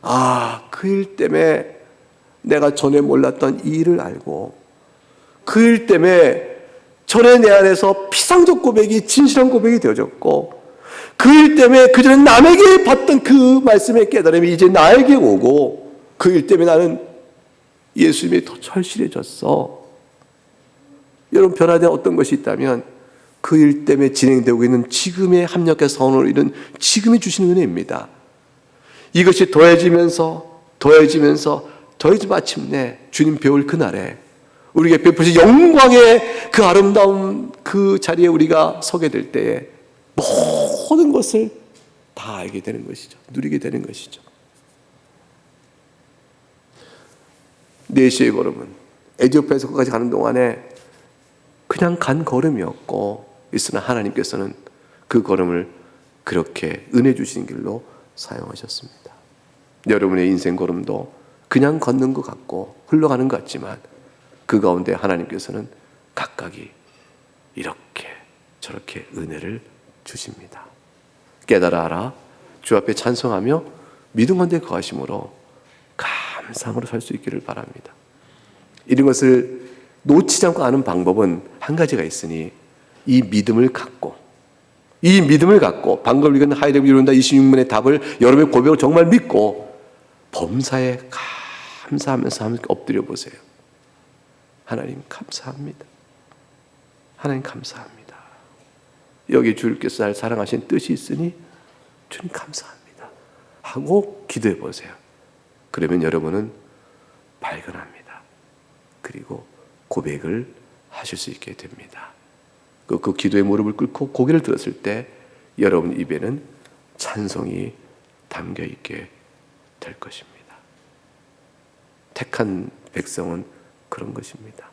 아, 그 일 때문에 내가 전에 몰랐던 이 일을 알고, 그 일 때문에 전에 내 안에서 피상적 고백이 진실한 고백이 되어졌고, 그 일 때문에 그전에 남에게 받던 그 말씀의 깨달음이 이제 나에게 오고, 그 일 때문에 나는 예수님이 더 절실해졌어. 여러분 변화된 어떤 것이 있다면 그 일 때문에 진행되고 있는 지금의 합력의 선을 이룬 지금이 주신 은혜입니다. 이것이 더해지면서 마침내 주님 배울 그날에 우리에게 베푸신 영광의 그 아름다운 그 자리에 우리가 서게 될 때에 모든 것을 다 알게 되는 것이죠. 누리게 되는 것이죠. 4시의 걸음은 에티오피아에서 거기까지 가는 동안에 그냥 간 걸음이었고, 있으나 하나님께서는 그 걸음을 그렇게 은혜 주신 길로 사용하셨습니다. 여러분의 인생 걸음도 그냥 걷는 것 같고 흘러가는 것 같지만 그 가운데 하나님께서는 각각이 이렇게 저렇게 은혜를 주십니다. 깨달아 알아 주 앞에 찬송하며 믿음 가운데 거하심으로 감사함으로 살 수 있기를 바랍니다. 이런 것을 놓치지 않고 아는 방법은 한 가지가 있으니 이 믿음을 갖고 방금 읽은 하이데거 이론다 26문의 답을 여러분의 고백을 정말 믿고 범사에 감사하면서 함께 엎드려 보세요. 하나님 감사합니다. 하나님 감사합니다. 여기 주님께서 날 사랑하신 뜻이 있으니 주님 감사합니다 하고 기도해 보세요. 그러면 여러분은 발견합니다. 그리고 고백을 하실 수 있게 됩니다. 그 기도의 무릎을 꿇고 고개를 들었을 때 여러분 입에는 찬송이 담겨 있게 될 것입니다. 택한 백성은 그런 것입니다.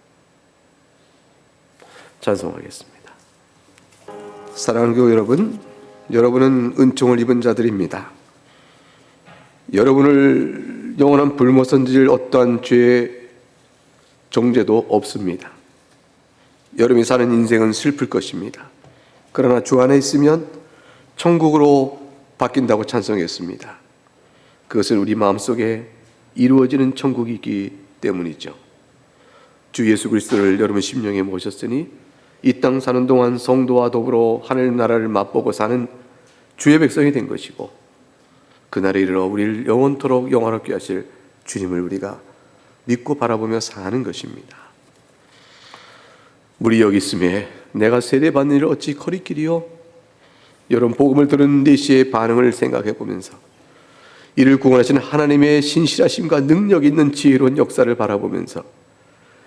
찬송하겠습니다. 사랑하는 교회 여러분, 여러분은 은총을 입은 자들입니다. 여러분을 영원한 불못 선질 어떠한 죄의 정죄도 없습니다. 여러분이 사는 인생은 슬플 것입니다. 그러나 주 안에 있으면 천국으로 바뀐다고 찬송했습니다. 그것은 우리 마음속에 이루어지는 천국이기 때문이죠. 주 예수 그리스도를 여러분 심령에 모셨으니 이 땅 사는 동안 성도와 더불어 하늘나라를 맛보고 사는 주의 백성이 된 것이고, 그날에 이르러 우리를 영원토록 영원하게 하실 주님을 우리가 믿고 바라보며 사는 것입니다. 물이 여기 있음에 내가 세례받는 일을 어찌 거리끼리요? 여러분, 복음을 들은 내시의 반응을 생각해 보면서 이를 구원하신 하나님의 신실하심과 능력 있는 지혜로운 역사를 바라보면서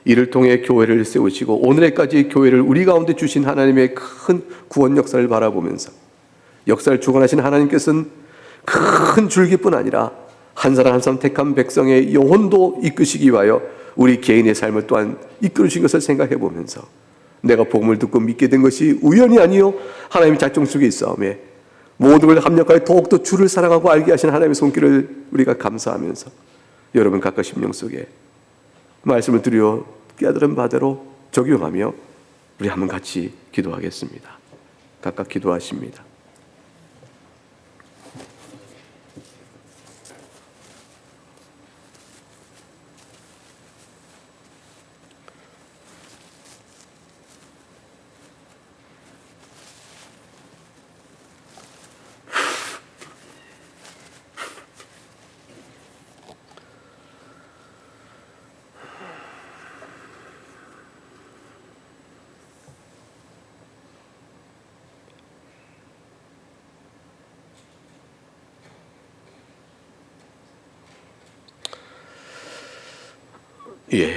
이를 통해 교회를 세우시고 오늘에까지 교회를 우리 가운데 주신 하나님의 큰 구원 역사를 바라보면서, 역사를 주관하신 하나님께서는 큰 줄기뿐 아니라 한 사람 한 사람 택한 백성의 영혼도 이끄시기 위하여 우리 개인의 삶을 또한 이끌으신 것을 생각해 보면서 내가 복음을 듣고 믿게 된 것이 우연이 아니요 하나님의 작정 속에 있사오매 모든 걸 합력하여 더욱더 주를 사랑하고 알게 하신 하나님의 손길을 우리가 감사하면서 여러분 각각 심령 속에 말씀을 드려 깨달은 바대로 적용하며 우리 한번 같이 기도하겠습니다. 각각 기도하십니다.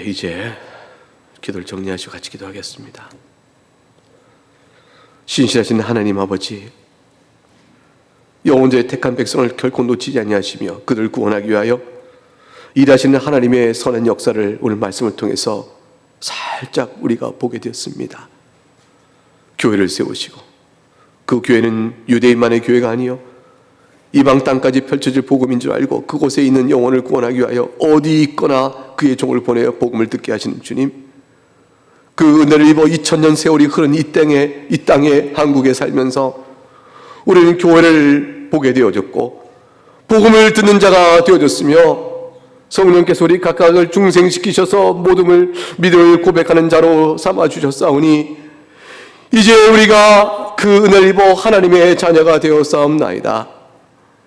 이제 기도를 정리하시고 같이 기도하겠습니다. 신실하신 하나님 아버지, 영혼자의 택한 백성을 결코 놓치지 아니하시며 그들을 구원하기 위하여 일하시는 하나님의 선한 역사를 오늘 말씀을 통해서 살짝 우리가 보게 되었습니다. 교회를 세우시고 그 교회는 유대인만의 교회가 아니요 이방 땅까지 펼쳐질 복음인 줄 알고 그곳에 있는 영혼을 구원하기 위하여 어디 있거나 그의 종을 보내어 복음을 듣게 하시는 주님, 그 은혜를 입어 2000년 세월이 흐른 이 땅에 한국에 살면서 우리는 교회를 보게 되어졌고 복음을 듣는 자가 되어졌으며 성령께서 우리 각각을 중생시키셔서 모둠을 믿음을 고백하는 자로 삼아주셨사오니 이제 우리가 그 은혜를 입어 하나님의 자녀가 되었사옵나이다.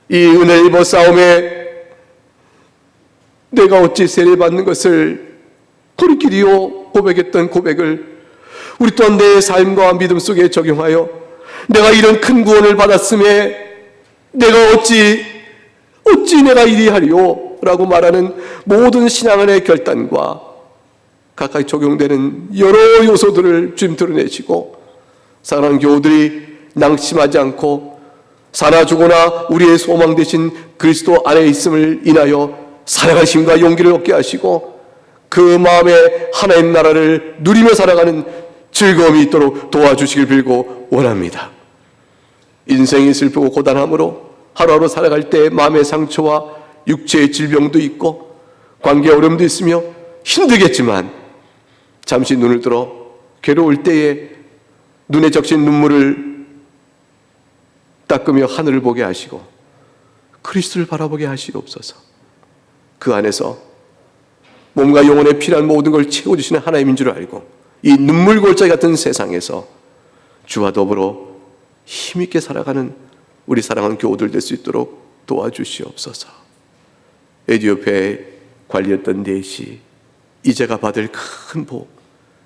이 은혜를 입어 싸움에 내가 어찌 세례받는 것을 거리끼리요 고백했던 고백을 우리 또한 내 삶과 믿음 속에 적용하여 내가 이런 큰 구원을 받았음에 내가 어찌 내가 이리 하리요 라고 말하는 모든 신앙의 결단과 가까이 적용되는 여러 요소들을 주님 드러내시고 사랑하는 교우들이 낭심하지 않고 살아 죽거나 우리의 소망 되신 그리스도 안에 있음을 인하여 살아갈 힘과 용기를 얻게 하시고 그 마음에 하나님 나라를 누리며 살아가는 즐거움이 있도록 도와주시길 빌고 원합니다. 인생이 슬프고 고단함으로 하루하루 살아갈 때 마음의 상처와 육체의 질병도 있고 관계 어려움도 있으며 힘들겠지만 잠시 눈을 들어 괴로울 때에 눈에 적신 눈물을 닦으며 하늘을 보게 하시고 그리스도를 바라보게 하시옵소서. 그 안에서 몸과 영혼에 필요한 모든 걸 채워주시는 하나님인 줄 알고 이 눈물 골짜기 같은 세상에서 주와 더불어 힘있게 살아가는 우리 사랑하는 교우들 될 수 있도록 도와주시옵소서. 에티오피아에 관리했던 넷이 이제가 받을 큰 복,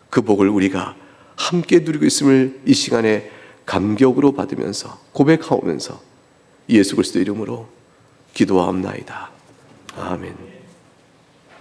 그 복을 우리가 함께 누리고 있음을 이 시간에 감격으로 받으면서 고백하오면서 예수 그리스도 이름으로 기도하옵나이다. 아멘.